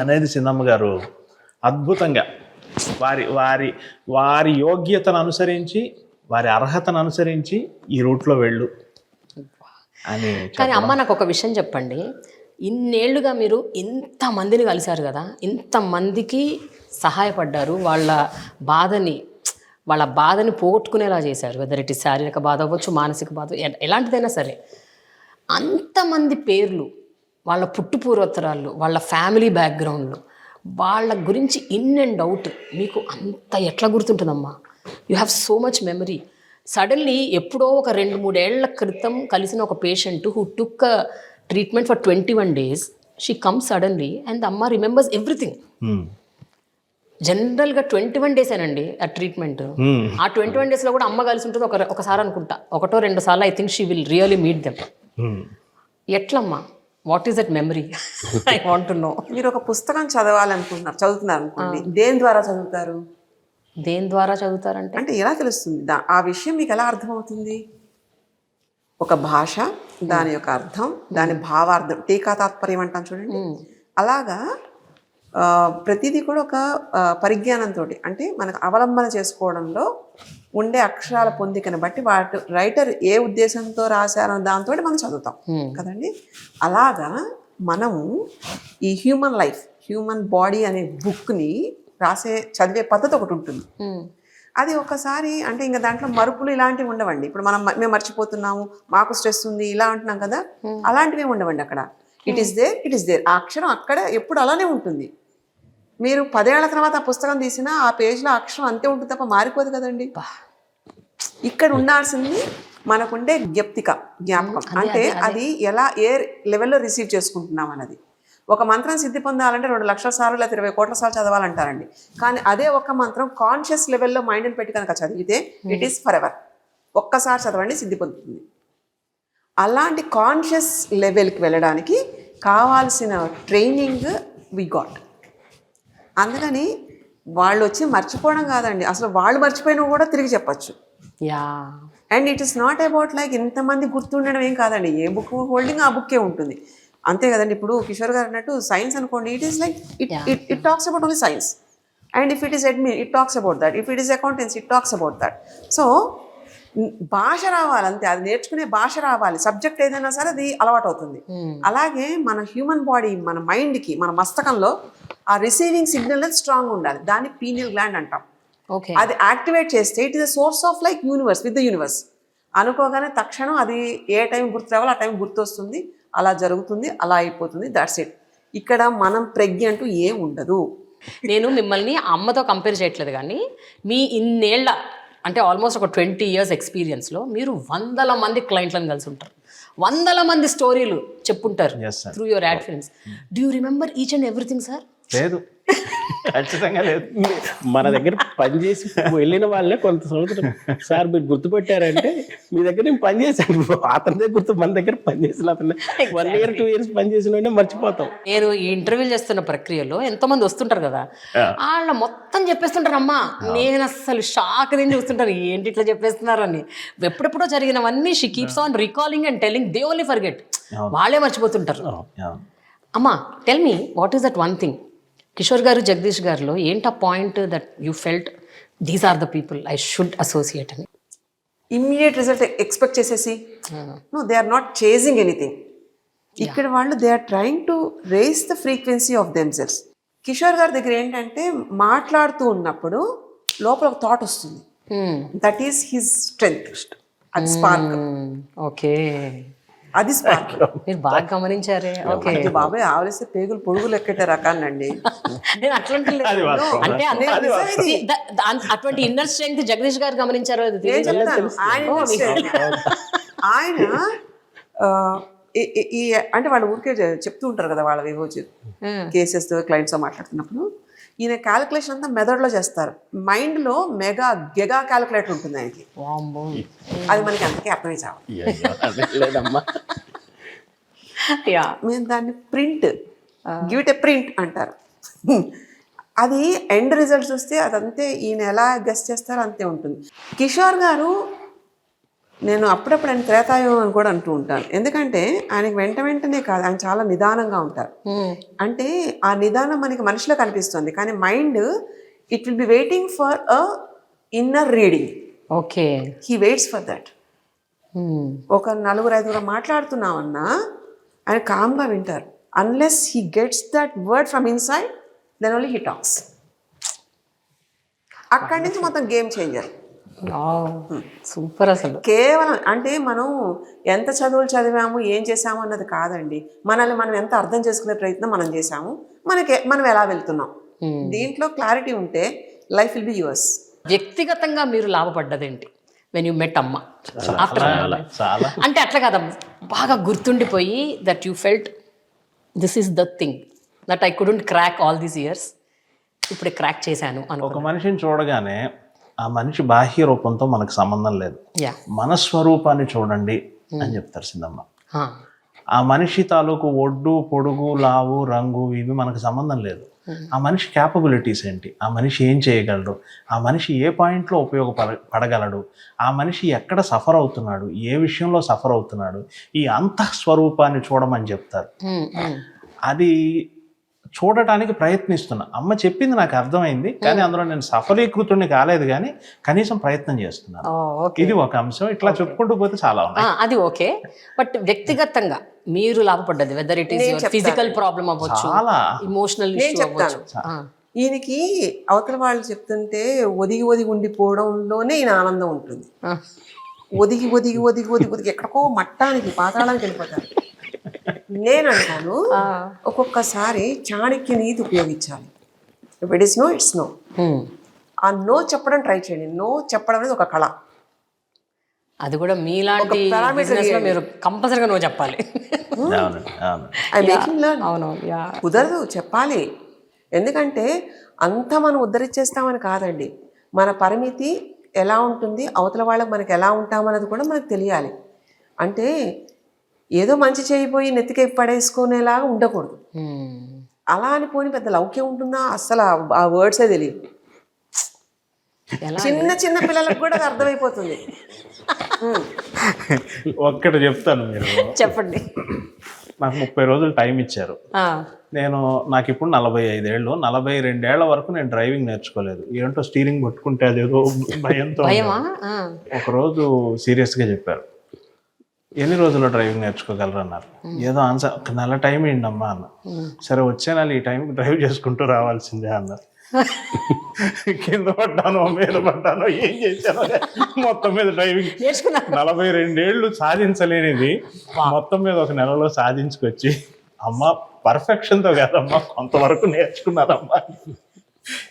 అనేది సింధమ్మ గారు అద్భుతంగా వారి వారి వారి యోగ్యతను అనుసరించి, వారి అర్హతను అనుసరించి ఈ రూట్లో వెళ్ళు అని. కానీ అమ్మ నాకు ఒక విషయం చెప్పండి, ఇన్నేళ్లుగా మీరు ఇంతమందిని కలిశారు కదా, ఇంతమందికి సహాయపడ్డారు, వాళ్ళ బాధని పోగొట్టుకునేలా చేశారు. వెదర్ ఇట్ ఈస్ శారీరక బాధ అవ్వచ్చు, మానసిక బాధ, ఎలాంటిదైనా సరే. అంతమంది పేర్లు, వాళ్ళ పుట్టుపూర్వోత్తరాలు, వాళ్ళ ఫ్యామిలీ బ్యాక్గ్రౌండ్లు, వాళ్ళ గురించి ఇన్ అండ్ అవుట్ మీకు అంత ఎట్లా గుర్తుంటుందమ్మా? You have so much memory. Suddenly ఎప్పుడో ఒక 2-3 ఏళ్ల క్రితం కలిసిన ఒక patient who took treatment for 21 days, she comes suddenly and అమ్మ రిమెంబర్స్ ఎవ్రీథింగ్. జనరల్గా 21 days ఏనండి ఆ ట్రీట్మెంట్. ఆ 21 daysలో కూడా అమ్మ కలిసి ఉంటుంది ఒకసారి అనుకుంటా, 1-2 సార్లు. I think she will really meet them. ఎట్లమ్మా, what is that memory? I want to know. మీరు ఒక పుస్తకం చదువుతున్నారు అనుకోండి, దేని ద్వారా చదువుతారు? దేని ద్వారా చదువుతారంటే అంటే ఎలా తెలుస్తుంది ఆ విషయం మీకు? ఎలా అర్థమవుతుంది? ఒక భాష, దాని యొక్క అర్థం, దాని భావార్థం, టీకా తాత్పర్యం అంటాం చూడండి. అలాగా ప్రతిదీ కూడా ఒక పరిజ్ఞానంతో, అంటే మనకు అవలంబన చేసుకోవడంలో ఉండే అక్షరాల పొందికను బట్టి రైటర్ ఏ ఉద్దేశంతో రాశారో దాంతో మనం చదువుతాం కదండి. అలాగా మనము ఈ హ్యూమన్ బాడీ అనే బుక్ని చదివే పద్ధతి ఒకటి ఉంటుంది. అది ఒకసారి అంటే ఇంకా దాంట్లో మరుపులు ఇలాంటివి ఉండవండి. ఇప్పుడు మేము మర్చిపోతున్నాము, మాకు స్ట్రెస్ ఉంది ఇలా అంటున్నాం కదా, అలాంటివి ఉండవండి అక్కడ. It is there. ఆ అక్షరం అక్కడ ఎప్పుడు అలానే ఉంటుంది. మీరు 10 ఏళ్ల తర్వాత ఆ పుస్తకం తీసినా ఆ పేజ్లో అక్షరం అంతే ఉంటుంది తప్ప మారిపోదు కదండి. ఇక్కడ ఉండాల్సింది మనకుండే జ్ఞాపకం అంటే అది ఏ లెవెల్లో రిసీవ్ చేసుకుంటున్నాం అన్నది. ఒక మంత్రం సిద్ధి పొందాలంటే 2 లక్షల సార్లు లేదా 20 కోట్ల సార్లు చదవాలంటారండి. కానీ అదే ఒక మంత్రం కాన్షియస్ లెవెల్లో మైండ్ని పెట్టి కనుక చదివితే ఇట్ ఈస్ ఫర్ ఎవర్. ఒక్కసారి చదవండి, సిద్ధి పొందుతుంది. అలాంటి కాన్షియస్ లెవెల్కి వెళ్ళడానికి కావాల్సిన ట్రైనింగ్ వి గాట్. అందుకని వాళ్ళు వచ్చి మర్చిపోవడం కాదండి, అసలు వాళ్ళు మర్చిపోయినా కూడా తిరిగి చెప్పచ్చు. And it is not about like ఇంతమంది గుర్తుండడం ఏం కాదండి. ఏ బుక్ హోల్డింగ్ ఆ బుక్కే ఉంటుంది, అంతే కదండి. ఇప్పుడు కిషోర్ గారు అన్నట్టు సైన్స్ అనుకోండి, it is like it talks about only science. And if it is admin it talks about that. If it is accountancy it talks about that. So భాష రావాలి అంతే, అది నేర్చుకునే భాష రావాలి. సబ్జెక్ట్ ఏదైనా సరే అది అలవాటు అవుతుంది. అలాగే మన హ్యూమన్ బాడీ, మన మైండ్కి, మన మస్తకంలో ఆ రిసీవింగ్ సిగ్నల్ అనేది స్ట్రాంగ్ ఉండాలి. దాన్ని పీనియల్ గ్లాండ్ అంటాం. అది యాక్టివేట్ చేస్తే it is a source of like universe with the universe. అనుకోగానే తక్షణం అది ఏ టైం గుర్తు రావాలో ఆ టైం గుర్తొస్తుంది, అలా జరుగుతుంది, అలా అయిపోతుంది. That's it. ఇక్కడ మనం ప్రజ్ఞ అంటూ ఏం ఉండదు. నేను మిమ్మల్ని అమ్మతో కంపేర్ చేయట్లేదు, కానీ మీ ఇన్నేళ్ల అంటే ఆల్మోస్ట్ ఒక 20 years ఎక్స్పీరియన్స్లో మీరు 100 మంది క్లయింట్లను కలిసి ఉంటారు, 100 మంది స్టోరీలు చెప్పుంటారు through your ad films. Do you remember each and everything sir? లేదు, ఖచ్చితంగా లేదు. మన దగ్గర పనిచేసి వెళ్ళిన వాళ్ళే కొంత సంవత్సరం సార్ మీరు గుర్తుపెట్టారంటే మీ దగ్గర నేను పనిచేశాను, అతనిదే గుర్తు. మన దగ్గర పనిచేసిన అతనే 1 year 2 years పనిచేసిన మర్చిపోతాం. నేను ఈ ఇంటర్వ్యూలు చేస్తున్న ప్రక్రియలో ఎంతో మంది వస్తుంటారు కదా, వాళ్ళ మొత్తం చెప్పేస్తుంటారు. అమ్మా నేను అసలు షాక్ తిని చూస్తుంటాను, ఏంటి ఇట్లా చెప్పేస్తున్నారు అని. ఎప్పుడెప్పుడో జరిగినవన్నీ she keeps on recalling and telling, they only forget. వాళ్ళే మర్చిపోతుంటారు. అమ్మా tell me, what is that one thing Kishore garu Jagadish గారిలో ఏంటి ఆ point that you felt these are the people I should associate అని? ఇమ్మీడియట్ రిజల్ట్ ఎక్స్పెక్ట్ చేసేసి no, they are not chasing anything. ఇక్కడ వాళ్ళు they are trying to raise the frequency of themselves. Kishore గారి దగ్గర ఏంటంటే మాట్లాడుతూ ఉన్నప్పుడు లోపల ఒక థాట్ వస్తుంది, దట్ ఈస్ హిజ్ స్ట్రెంగ్త్. అది స్పార్క్. ఓకే, అది స్పార్క్. మీరు బాగా గమనించారే. ఓకే బాబాయ్ ఆవలిస్తే పేగులు పొడుగులు ఎక్కేట రకాన్నండి. నేను అట్లాంటి అంటే అటువంటి ఇన్నర్ స్ట్రెంగ్త్ జగదీష్ గారు గమనించారు. ఆయన అంటే వాళ్ళు ఊరికే చెప్తూ ఉంటారు కదా, వాళ్ళ ఏవో కేసెస్ క్లయింట్స్ మాట్లాడుతున్నప్పుడు ఈయన క్యాలిక్యులేషన్ అంతా మెథడ్లో చేస్తారు. మైండ్లో గెగా క్యాలిక్యులేటర్ ఉంటుంది ఆయనకి. అది మనకి అంతకే అర్థమై లేదమ్మా. మేము దాన్ని గివ్ ఇట్ ఎ ప్రింట్ అంటారు. అది ఎండ్ రిజల్ట్స్ వస్తే అదంతే, ఈయన ఎలా గెస్ చేస్తారో అంతే ఉంటుంది. కిషోర్ గారు, నేను అప్పుడప్పుడు ఆయన త్రేతాయుగం అని కూడా అంటూ ఉంటాను. ఎందుకంటే ఆయనకి వెంటనే కాదు, ఆయన చాలా నిదానంగా ఉంటారు. అంటే ఆ నిదానం మనకి మనిషిలో కనిపిస్తుంది, కానీ mind it will be waiting for a inner reading. Okay, he waits for that. ఒక 4-5 మాట్లాడుతున్నామన్నా ఆయన కామ్గా వింటారు. Unless he gets that word from inside, then only he talks. అక్కడి నుంచి మొత్తం గేమ్ చేంజర్. సూపర్. అసలు కేవలం అంటే మనం ఎంత చదువులు చదివాము, ఏం చేసాము అన్నది కాదండి, మనల్ని మనం ఎంత అర్థం చేసుకునే ప్రయత్నం మనం చేసాము, మనం ఎలా వెళ్తున్నాం, దీంట్లో క్లారిటీ ఉంటే లైఫ్ విల్ బి యువర్స్. వ్యక్తిగతంగా మీరు లాభపడ్డదేంటి వెన్ యూ మెట్ అమ్మ? అంటే అట్లా కదా, బాగా గుర్తుండిపోయి that you felt this is the thing that I couldn't crack all these years, ఇప్పుడే క్రాక్ చేశాను అని. ఒక మనిషిని చూడగానే ఆ మనిషి బాహ్య రూపంతో మనకు సంబంధం లేదు, మన స్వరూపాన్ని చూడండి అని చెప్తారు సింధమ్మ. ఆ మనిషి తాలూకు ఒడ్డు, పొడుగు, లావు, రంగు ఇవి మనకు సంబంధం లేదు. ఆ మనిషి క్యాపబిలిటీస్ ఏంటి, ఆ మనిషి ఏం చేయగలడు, ఆ మనిషి ఏ పాయింట్లో ఉపయోగపడగలడు, ఆ మనిషి ఎక్కడ సఫర్ అవుతున్నాడు, ఏ విషయంలో సఫర్ అవుతున్నాడు, ఈ అంతఃస్వరూపాన్ని చూడమని చెప్తారు. అది చూడటానికి ప్రయత్నిస్తున్నా. అమ్మ చెప్పింది నాకు అర్థమైంది, కానీ అందులో నేను సఫలీకృతుడిని కాలేదు, కానీ కనీసం ప్రయత్నం చేస్తున్నాను. ఇది ఒక అంశం. ఇట్లా చెప్పుకుంటూ పోతే చాలా ఉన్నాయి. అది ఓకే. బట్ వ్యక్తిగతంగా మీరు లాభపడ్డది, whether it is physical problem అవ్వచ్చు, చాలా ఎమోషనల్ నేను ఇష్యూ చెప్తాను. అవ్వచ్చు. ఈయనకి అవతల వాళ్ళు చెప్తుంటే ఒదిగి ఒదిగి ఉండిపోవడంలోనే ఈయన ఆనందం ఉంటుంది. ఒదిగి ఒదిగి ఒదిగి ఒదిగి ఒదిగి ఎక్కడికో మట్టానికి పాతాళానికి వెళ్ళిపోతారు. నేనంటాను ఒక్కొక్కసారి చాణక్య నీతి ఉపయోగించాలి. If it is no, it's no. ఆ నో చెప్పడం ట్రై చేయండి. నో చెప్పడం అనేది ఒక కళ. అది కూడా మీలాంటి బిజినెస్ లో మీరు కంపల్సరీగా నువ్వు చెప్పాలి. అవును, కుదరదు, చెప్పాలి. ఎందుకంటే అంతా మనం ఉద్ధరించేస్తామని కాదండి. మన పరిమితి ఎలా ఉంటుంది, అవతల వాళ్ళకి మనకి ఎలా ఉంటామన్నది కూడా మనకు తెలియాలి. అంటే ఏదో మంచి చేయబోయి నెత్తికి పడేసుకునేలాగా ఉండకూడదు. అలా అని పోని పెద్ద లౌక్యం ఉంటుందా, అస్సలు ఆ వర్డ్సే తెలియదు. చిన్న చిన్న పిల్లలకు కూడా అది అర్థమైపోతుంది. ఒక్కటి చెప్తాను, మీరు చెప్పండి. నాకు 30 రోజులు టైం ఇచ్చారు. నాకు ఇప్పుడు 45 ఏళ్ళు. 42 ఏళ్ల వరకు నేను డ్రైవింగ్ నేర్చుకోలేదు. ఏంటో స్టీరింగ్ పట్టుకుంటే అదేదో భయంతో. ఒకరోజు సీరియస్గా చెప్పారు, ఎన్ని రోజుల్లో డ్రైవింగ్ నేర్చుకోగలరు అన్నారు. ఏదో ఆన్సర్, 1 నెల టైం ఏంటమ్మా అన్న. సరే వచ్చే నెల ఈ టైంకి డ్రైవ్ చేసుకుంటూ రావాల్సిందే అన్నారు. కింద పడ్డానో మీద పడ్డానో ఏం చేశానో మొత్తం మీద డ్రైవింగ్ 42 ఏళ్ళు సాధించలేనిది మొత్తం మీద 1 నెలలో సాధించుకొచ్చి, అమ్మ పర్ఫెక్షన్తో కాదమ్మా కొంతవరకు నేర్చుకున్నారమ్మా,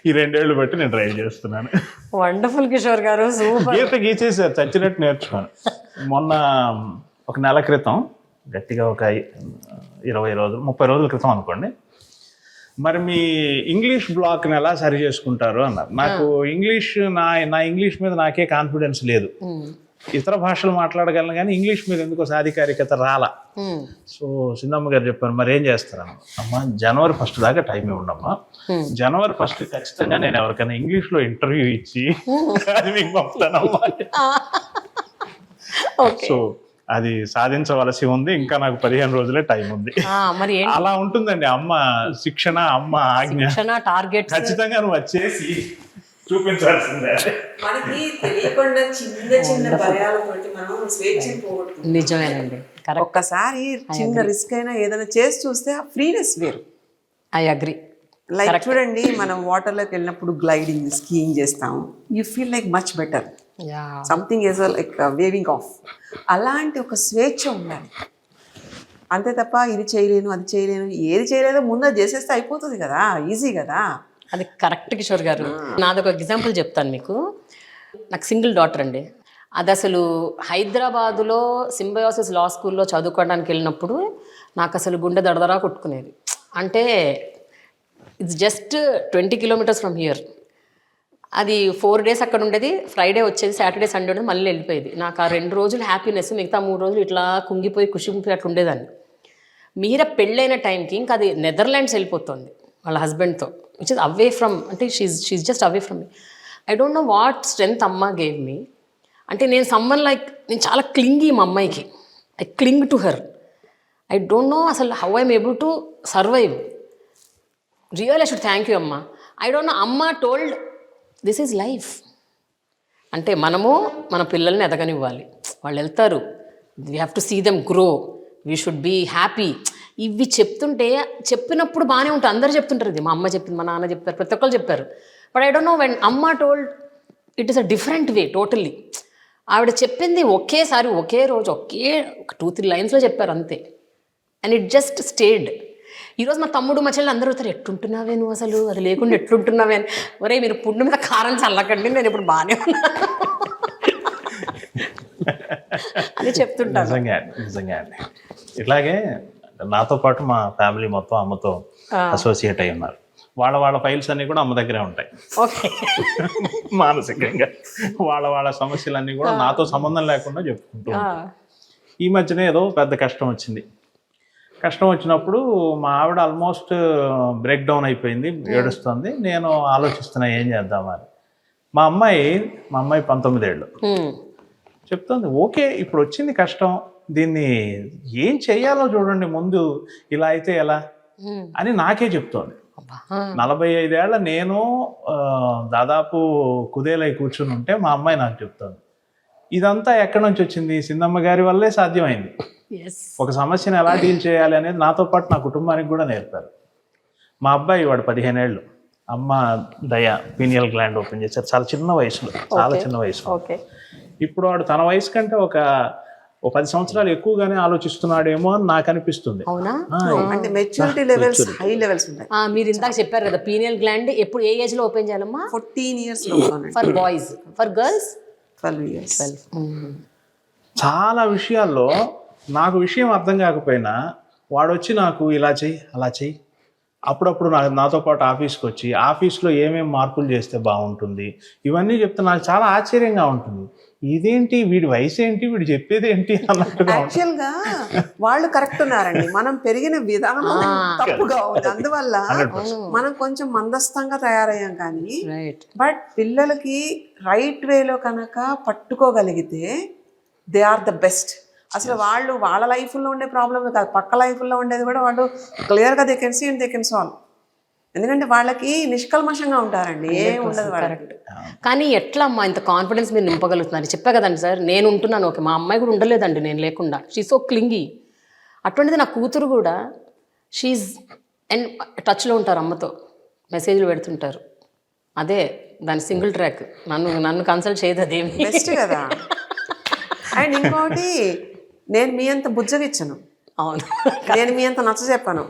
ఈ 2 ఏళ్ళు బట్టి నేను డ్రైవ్ చేస్తున్నాను. వండర్ఫుల్ కిషోర్ గారు, గీత గీచేసారు, చచ్చినట్టు నేర్చుకోను. మొన్న 1 నెల క్రితం, గట్టిగా ఒక 20 రోజులు 30 రోజుల క్రితం అనుకోండి, మరి మీ ఇంగ్లీష్ బ్లాక్ని ఎలా సరి చేసుకుంటారు అన్నారు. నాకు ఇంగ్లీష్, నా ఇంగ్లీష్ మీద నాకే కాన్ఫిడెన్స్ లేదు. ఇతర భాషలు మాట్లాడగలను కానీ ఇంగ్లీష్ మీద ఎందుకో సాధికారికత రాలా. సో సింధమ్మ గారు చెప్పారు, మరి ఏం చేస్తారన్న. అమ్మ జనవరి 1 దాకా టైం ఇవ్వండమ్మా, జనవరి 1 ఖచ్చితంగా నేను ఎవరికైనా ఇంగ్లీష్లో ఇంటర్వ్యూ ఇచ్చి అది మీకు పంపుతానమ్మా. సో అది సాధించవలసి ఉంది. ఇంకా నాకు 15 రోజులే టైం ఉంది. అలా ఉంటుందండి అమ్మ శిక్షణ, అమ్మ ఆజ్ఞ, టార్గెట్. ఖచ్చితంగా నువ్వు వచ్చేసి చూపించాల్సిందే. మనకి తెలియకుండా చిన్న చిన్న భయాలతోటి మనం స్వేచ్ఛను పోగొట్టుకుంటాం. నిజమేనండి. ఒక్కసారి చిన్న రిస్క్ అయినా ఏదైనా చేసి చూస్తే ఆ ఫ్రీనెస్ వేరు. I agree. లైక్ చూడండి, మనం వాటర్లోకి వెళ్ళినప్పుడు గ్లైడింగ్, స్కీయింగ్ చేస్తాం. You feel like much better. Something is like weaving of. అలాంటి ఒక స్వేచ్ఛ ఉండాలి అంతే తప్ప ఇది చేయలేను, అది చేయలేను, ఏది చేయలేదో ముందు అది చేసేస్తే అయిపోతుంది కదా, ఈజీ కదా. అది కరెక్ట్ కిషోర్ గారు. నాదొక ఎగ్జాంపుల్ చెప్తాను మీకు. నాకు సింగిల్ డాటర్ అండి. అది అసలు హైదరాబాదులో సింబయోసిస్ లా స్కూల్లో చదువుకోవడానికి వెళ్ళినప్పుడు నాకు అసలు గుండె దడదరా కొట్టుకునేది. అంటే it's just 20 kilometres from here. అది 4 days అక్కడ ఉండేది, ఫ్రైడే వచ్చేది, సాటర్డే సండే ఉండేది, మళ్ళీ వెళ్ళిపోయేది. నాకు ఆ 2 రోజులు హ్యాపీనెస్, మిగతా 3 రోజులు ఇట్లా కుంగిపోయి కుషింగిపోయి అట్లా ఉండేదాన్ని. మీర పెళ్ళైన టైంకి ఇంకా అది నెదర్లాండ్స్ వెళ్ళిపోతుంది వాళ్ళ హస్బెండ్తో, విచ్ ఇస్ అవే ఫ్రమ్, అంటే she just away from me. I don't know what strength అమ్మ గేవ్ మీ. అంటే నేను సమ్మన్ లైక్, నేను చాలా క్లింగి మా అమ్మాయికి. I cling to her. I don't know అసలు how I'm able to survive. Real I should thank you అమ్మ. ఐ డోంట్ నో, అమ్మ టోల్డ్ దిస్ ఈజ్ లైఫ్. అంటే మనము మన పిల్లల్ని ఎదగనివ్వాలి, వాళ్ళు వెళ్తారు, we have to see them grow, we should be happy. ఇవి చెప్తుంటే, చెప్పినప్పుడు బాగానే ఉంటుంది, అందరూ చెప్తుంటారు, ఇది మా అమ్మ చెప్పింది, మా నాన్న చెప్పారు, ప్రతి ఒక్కరు చెప్పారు. But I don't know when అమ్మ told, it is a different way totally. ఆవిడ చెప్పింది ఒకేసారి, ఒకే రోజు, ఒక 2-3 లైన్స్లో చెప్పారు అంతే. And it just stayed. ఈరోజు మా తమ్ముడు, మా చెల్లి అందరూ అవుతారు, ఎట్లుంటున్నావే నువ్వు అసలు, అది లేకుండా ఎట్లుంటున్నావే అని. ఒరే మీరు పుండు మీద కారం చల్లకండి, నేను ఇప్పుడు బాగానే ఉన్నా అని చెప్తుంటాను. నిజంగా అండి. ఇట్లాగే నాతో పాటు మా ఫ్యామిలీ మొత్తం అమ్మతో అసోసియేట్ అయి ఉన్నారు. వాళ్ళ ఫైల్స్ అన్నీ కూడా అమ్మ దగ్గరే ఉంటాయి. ఓకే. మానసికంగా వాళ్ళ సమస్యలన్నీ కూడా నాతో సంబంధం లేకుండా చెప్పుకుంటూ ఉంటారు. ఈ మధ్యనే ఏదో పెద్ద కష్టం వచ్చినప్పుడు మా ఆవిడ ఆల్మోస్ట్ బ్రేక్ డౌన్ అయిపోయింది, ఏడుస్తుంది. నేను ఆలోచిస్తున్నా ఏం చేద్దామని. మా అమ్మాయి 19 ఏళ్ళు చెప్తుంది, ఓకే ఇప్పుడు వచ్చింది కష్టం, దీన్ని ఏం చెయ్యాలో చూడండి ముందు, ఇలా అయితే ఎలా, అని నాకే చెప్తోంది. 45 ఏళ్ల నేను దాదాపు కుదేలై కూర్చుని ఉంటే మా అమ్మాయి నాకు చెప్తోంది. ఇదంతా ఎక్కడి నుంచి వచ్చింది? సింధమ్మ గారి వల్లే సాధ్యమైంది. ఒక సమస్యను ఎలా డీల్ చేయాలి అనేది నాతో పాటు నా కుటుంబానికి కూడా నేర్పారు. మా అబ్బాయి వాడు 15 ఏళ్ళు, అమ్మ దయ పీనియల్ గ్లాండ్ ఓపెన్ చేశారు చాలా చిన్న వయసులో, చాలా చిన్న వయసులో. ఇప్పుడు వాడు తన వయసు కంటే ఒక 10 సంవత్సరాలు ఎక్కువగానే ఆలోచిస్తున్నాడేమో అని నాకు అనిపిస్తుంది. అంటే మెచ్యూరిటీ లెవెల్స్ హై లెవెల్స్ ఉన్నాయి. మీరు ఇందాక చెప్పారు కదా పీనియల్ గ్లాండ్ ఎప్పుడు ఏ ఏజ్ లో ఓపెన్ చేయాలమ్మా? 14 years for boys, for girls 12 years. చాలా విషయాల్లో నాకు విషయం అర్థం కాకపోయినా వాడు వచ్చి నాకు ఇలా చెయ్యి అలా చెయ్యి, అప్పుడప్పుడు నాతో పాటు ఆఫీస్కి వచ్చి ఆఫీస్లో ఏమేమి మార్పులు చేస్తే బాగుంటుంది ఇవన్నీ చెప్తే నాకు చాలా ఆశ్చర్యంగా ఉంటుంది. ఇదేంటి, వీడి వయసు ఏంటి, వీడు చెప్పేది ఏంటి అన్నట్టుగా. యాక్చువల్ గా వాళ్ళు కరెక్ట్ ఉన్నారండి, మనం పెరిగిన విధానం తప్పుగా ఉంది, అందువల్ల మనం కొంచెం మందస్థంగా తయారయ్యాం. కానీ బట్ పిల్లలకి రైట్ వేలో కనుక పట్టుకోగలిగితే దే ఆర్ ద బెస్ట్. అసలు వాళ్ళు వాళ్ళ లైఫ్లో ఉండే ప్రాబ్లమ్ కాదు, పక్క లైఫ్లో ఉండేది కూడా వాళ్ళు క్లియర్గా they can see and they can solve. ఎందుకంటే వాళ్ళకి నిష్కల్మషంగా ఉంటారండి, ఏం ఉండదు వాళ్ళకి. కానీ ఎట్లా అమ్మా ఇంత కాన్ఫిడెన్స్ మీరు నింపగలుగుతున్నారు? చెప్పా కదండి సార్, నేను ఉంటున్నాను, ఓకే, మా అమ్మాయి కూడా ఉండలేదండి నేను లేకుండా. She so clingy. అటువంటిది నా కూతురు కూడా షీజ్ అండ్ టచ్లో ఉంటారు, అమ్మతో మెసేజ్లు పెడుతుంటారు. అదే దాని సింగిల్ ట్రాక్. నన్ను కన్సల్ట్ చేయదు, అదేమి బెస్ట్ కదా. అండ్ ఇంకోటి, నేను మీ అంత బుజ్జగిచ్చను, అవును, నేను మీ అంత నచ్చ చెప్పాను.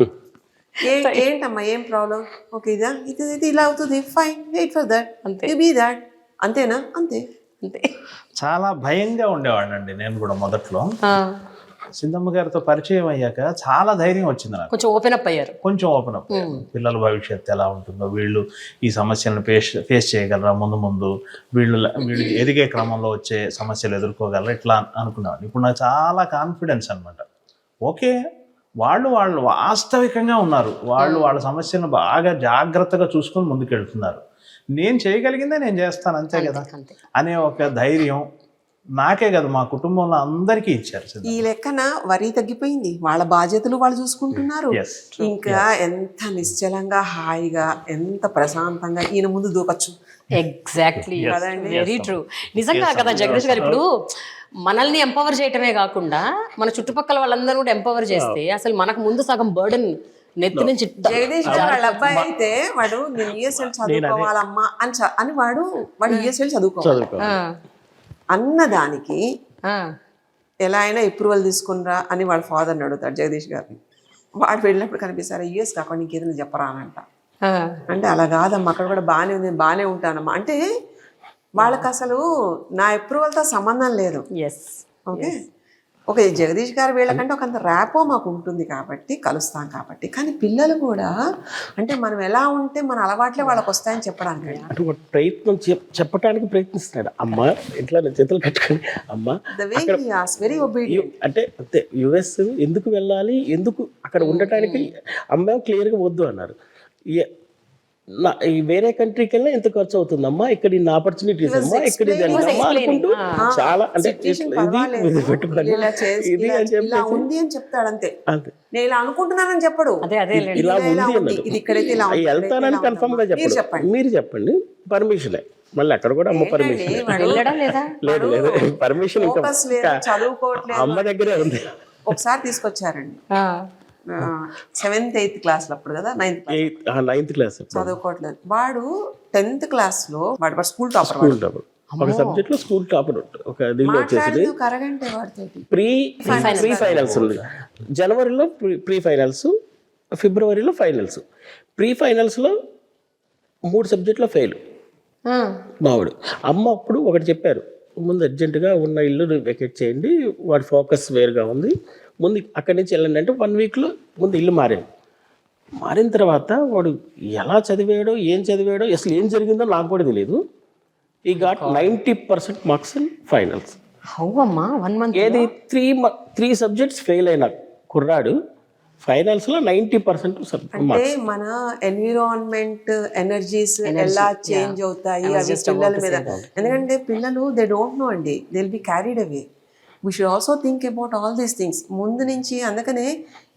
ఏంటమ్మా ఏం ప్రాబ్లం, ఓకే ఇదా ఇది ఇలా అవుతుంది, fine, wait for that, you be that, అంతేనా, అంతే. చాలా భయంగా ఉండేవాడినండి నేను కూడా మొదట్లో. సింధమ్మ గారితో పరిచయం అయ్యాక చాలా ధైర్యం వచ్చింది నాకు. కొంచెం ఓపెన్ అప్ అయ్యారు. పిల్లల భవిష్యత్తు ఎలా ఉంటుందో, వీళ్ళు ఈ సమస్యలను ఫేస్ చేయగలరా, ముందు వీళ్ళు ఎదిగే క్రమంలో వచ్చే సమస్యలు ఎదుర్కోగలరా, ఇట్లా అనుకున్నాను. ఇప్పుడు నాకు చాలా కాన్ఫిడెన్స్ అనమాట. ఓకే, వాళ్ళు వాస్తవికంగా ఉన్నారు, వాళ్ళ సమస్యను బాగా జాగ్రత్తగా చూసుకొని ముందుకెళ్తున్నారు, నేను చేయగలిగిందే నేను చేస్తాను అంతే కదా అనే ఒక ధైర్యం నాకే కదా మా కుటుంబంలో అందరికీ ఇచ్చారు. ఈ లెక్కన వరి తగ్గిపోయింది, వాళ్ళ బాధ్యతలు వాళ్ళు చూసుకుంటున్నారు. ఇంకా ఎంత నిశ్చలంగా హాయిగా ఎంత ప్రశాంతంగా ఈయన ముందు దూకొచ్చు. Exactly, very true. నిజంగా కదా జగదీష్ గారు, ఇప్పుడు మనల్ని ఎంపవర్ చేయటమే కాకుండా మన చుట్టుపక్కల వాళ్ళందరూ కూడా ఎంపవర్ చేస్తే అసలు మనకు ముందు సగం బర్డెన్ నెత్తి నుంచి. జగదీష్ గారు వాళ్ళ అబ్బాయి అయితే వాడు నేను యూఎస్ఎల్ చదువుకోవాలమ్మా అని వాడు యూఎస్ఎల్ చదువుకోవాలి అన్నదానికి ఎలా అయినా అప్రూవల్ తీసుకునిరా అని వాళ్ళ ఫాదర్ని అడుగుతాడు జగదీష్ గారిని. వాడు వెళ్ళినప్పుడు కనిపిస్తారు, యూఎస్ కాకుండా ఇంకేదైనా చెప్పరానంట. అంటే అలా కాదమ్మా, అక్కడ కూడా బాగానే ఉంది, నేను బాగానే ఉంటానమ్మా. అంటే వాళ్ళకి అసలు నా అప్రూవల్తో సంబంధం లేదు. ఓకే, జగదీష్ గారు వీళ్ళకంటే ఒక అంత ర్యాపో మాకు ఉంటుంది కాబట్టి కలుస్తాం కాబట్టి. కానీ పిల్లలు కూడా అంటే మనం ఎలా ఉంటే మన అలవాట్లే వాళ్ళకి వస్తాయని చెప్పడానికి అటువంటి ప్రయత్నం చెప్పడానికి ప్రయత్నిస్తున్నాడు. అమ్మ ఇట్లా చేతులు పెట్టుకొని అమ్మ వెరీ ఒబీడియంట్. అంటే అంతే, యుఎస్ ఎందుకు వెళ్ళాలి, ఎందుకు అక్కడ ఉండటానికి అమ్మ క్లియర్గా వద్దు అన్నారు. వేరే కంట్రీకి వెళ్ళినా ఎంత ఖర్చు అవుతుందమ్మా, ఇక్కడ ఇన్ని ఆపర్చునిటీస్ అమ్మా, ఇక్కడ ఇది అమ్మా అనుకుంటూ చాలా అంటే ఇది పెట్టుకోవాలి ఇది అని చెప్పి చెప్తాడు. అంతే, నేను ఇలా అనుకుంటున్నానని చెప్పడు, ఇలా ఉంది అన్నది వెళ్తానని కన్ఫర్మ్ గా చెప్పండి. మీరు చెప్పండి, పర్మిషనే. మళ్ళీ అక్కడ కూడా అమ్మ పర్మిషన్ లేదు, పర్మిషన్ ఇంకా అమ్మ దగ్గరే ఉంది. ఒకసారి తీసుకొచ్చారండి 7th 8th క్లాస్ అప్పుడు కదా, 9th క్లాస్ చదువుకోవట్లేదు వాడు. 10th క్లాస్లో వాడు స్కూల్ టాపర్, ఒక సబ్జెక్ట్ లో స్కూల్ టాపర్. ఒక దీనిలో వచ్చేసి ప్రీ ఫైనల్స్ ఉంది, జనవరిలో ప్రీ ఫైనల్స్, ఫిబ్రవరిలో ఫైనల్స్. ప్రీ ఫైనల్స్లో 3 సబ్జెక్టులో ఫెయిల్ మావాడు. అమ్మ అప్పుడు ఒకటి చెప్పారు, ముందు అర్జెంటుగా ఉన్న ఇల్లు వెకేట్ చేయండి, వాడి ఫోకస్ వేరుగా ఉంది, ముందు అక్కడి నుంచి వెళ్ళండి అంటే 1 వీక్లో ముందు ఇల్లు మారిన తర్వాత వాడు ఎలా చదివాడో ఏం చదివాడో అసలు ఏం జరిగిందో నాకు కూడా తెలియదు. ఈ గాట్ 90% మార్క్స్ ఇన్ ఫైనల్స్. ఏది 3 సబ్జెక్ట్స్ ఫెయిల్ అయిన కుర్రాడు ఫైనల్స్లో 90% అంటే మన ఎన్విరాన్మెంట్ ఎనర్జీస్ ఎలా చేంజ్ అవుతాయి అవి పిల్లల మీద. ఎందుకంటే పిల్లలు దే డోంట్ నో అండి, they will be carried away. We should also think about all these things ముందు నుంచి. అందుకనే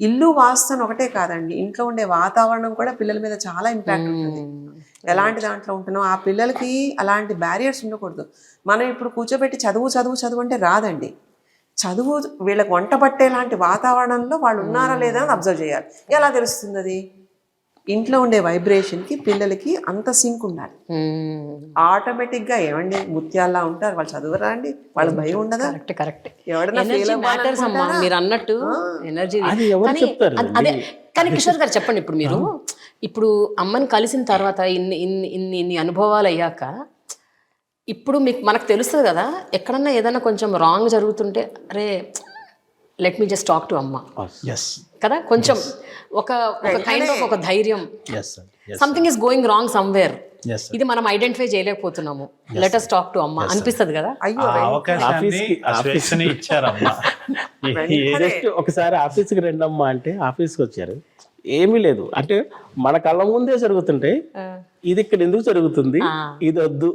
ఇల్లు వాస్తు ఒకటే కాదండి, ఇంట్లో ఉండే వాతావరణం కూడా పిల్లల మీద చాలా ఇంపాక్ట్ ఉంటుంది. ఎలాంటి దాంట్లో ఉంటున్నాం ఆ పిల్లలకి అలాంటి బ్యారియర్స్ ఉండకూడదు. మనం ఇప్పుడు కూర్చోబెట్టి చదువు చదువు చదువు అంటే రాదండి. చదువు వీళ్ళకి వంట పట్టేలాంటి వాతావరణంలో వాళ్ళు ఉన్నారా లేదా అని అబ్జర్వ్ చేయాలి. ఎలా తెలుస్తుంది అది? ఇంట్లో ఉండే వైబ్రేషన్కి పిల్లలకి అంత సింక్ ఉండాలి. ఆటోమేటిక్గా ఏమండి ముత్యాల్లా ఉంటారు వాళ్ళు, చదువురా అండి, వాళ్ళ భయం ఉండదా? కరెక్ట్. ఎవడన్నా ఎనర్జీ మ్యాటర్స్ అమ్మా, మీరు అన్నట్టు ఎనర్జీ. అది ఎవరు చెప్తారు? అదే కానీ కిషోర్ గారు చెప్పండి, ఇప్పుడు మీరు ఇప్పుడు అమ్మని కలిసిన తర్వాత ఇన్ని అనుభవాలు అయ్యాక ఇప్పుడు మనకు తెలుస్తుంది కదా, ఎక్కడన్నా ఏదైనా కొంచెం రాంగ్ జరుగుతుంటే అరే let me just talk to అమ్మ కదా, కొంచెం ఒక కైండ్ ఆఫ్ ఒక ధైర్యం. Something is going wrong somewhere, ఇది మనం ఐడెంటిఫై చేయలేకపోతున్నాము, లెట్ us టాక్ టు అమ్మ అనిపిస్తుంది కదా. అయ్యో జస్ట్ ఒకసారి ఆఫీస్కి రండమ్మా అంటే ఆఫీస్కి వచ్చారు, ఏమీ లేదు అంటే మన కళ్ళ ముందే జరుగుతుంటే ఇది ఇక్కడ ఎందుకు జరుగుతుంది, ఇది వద్దు,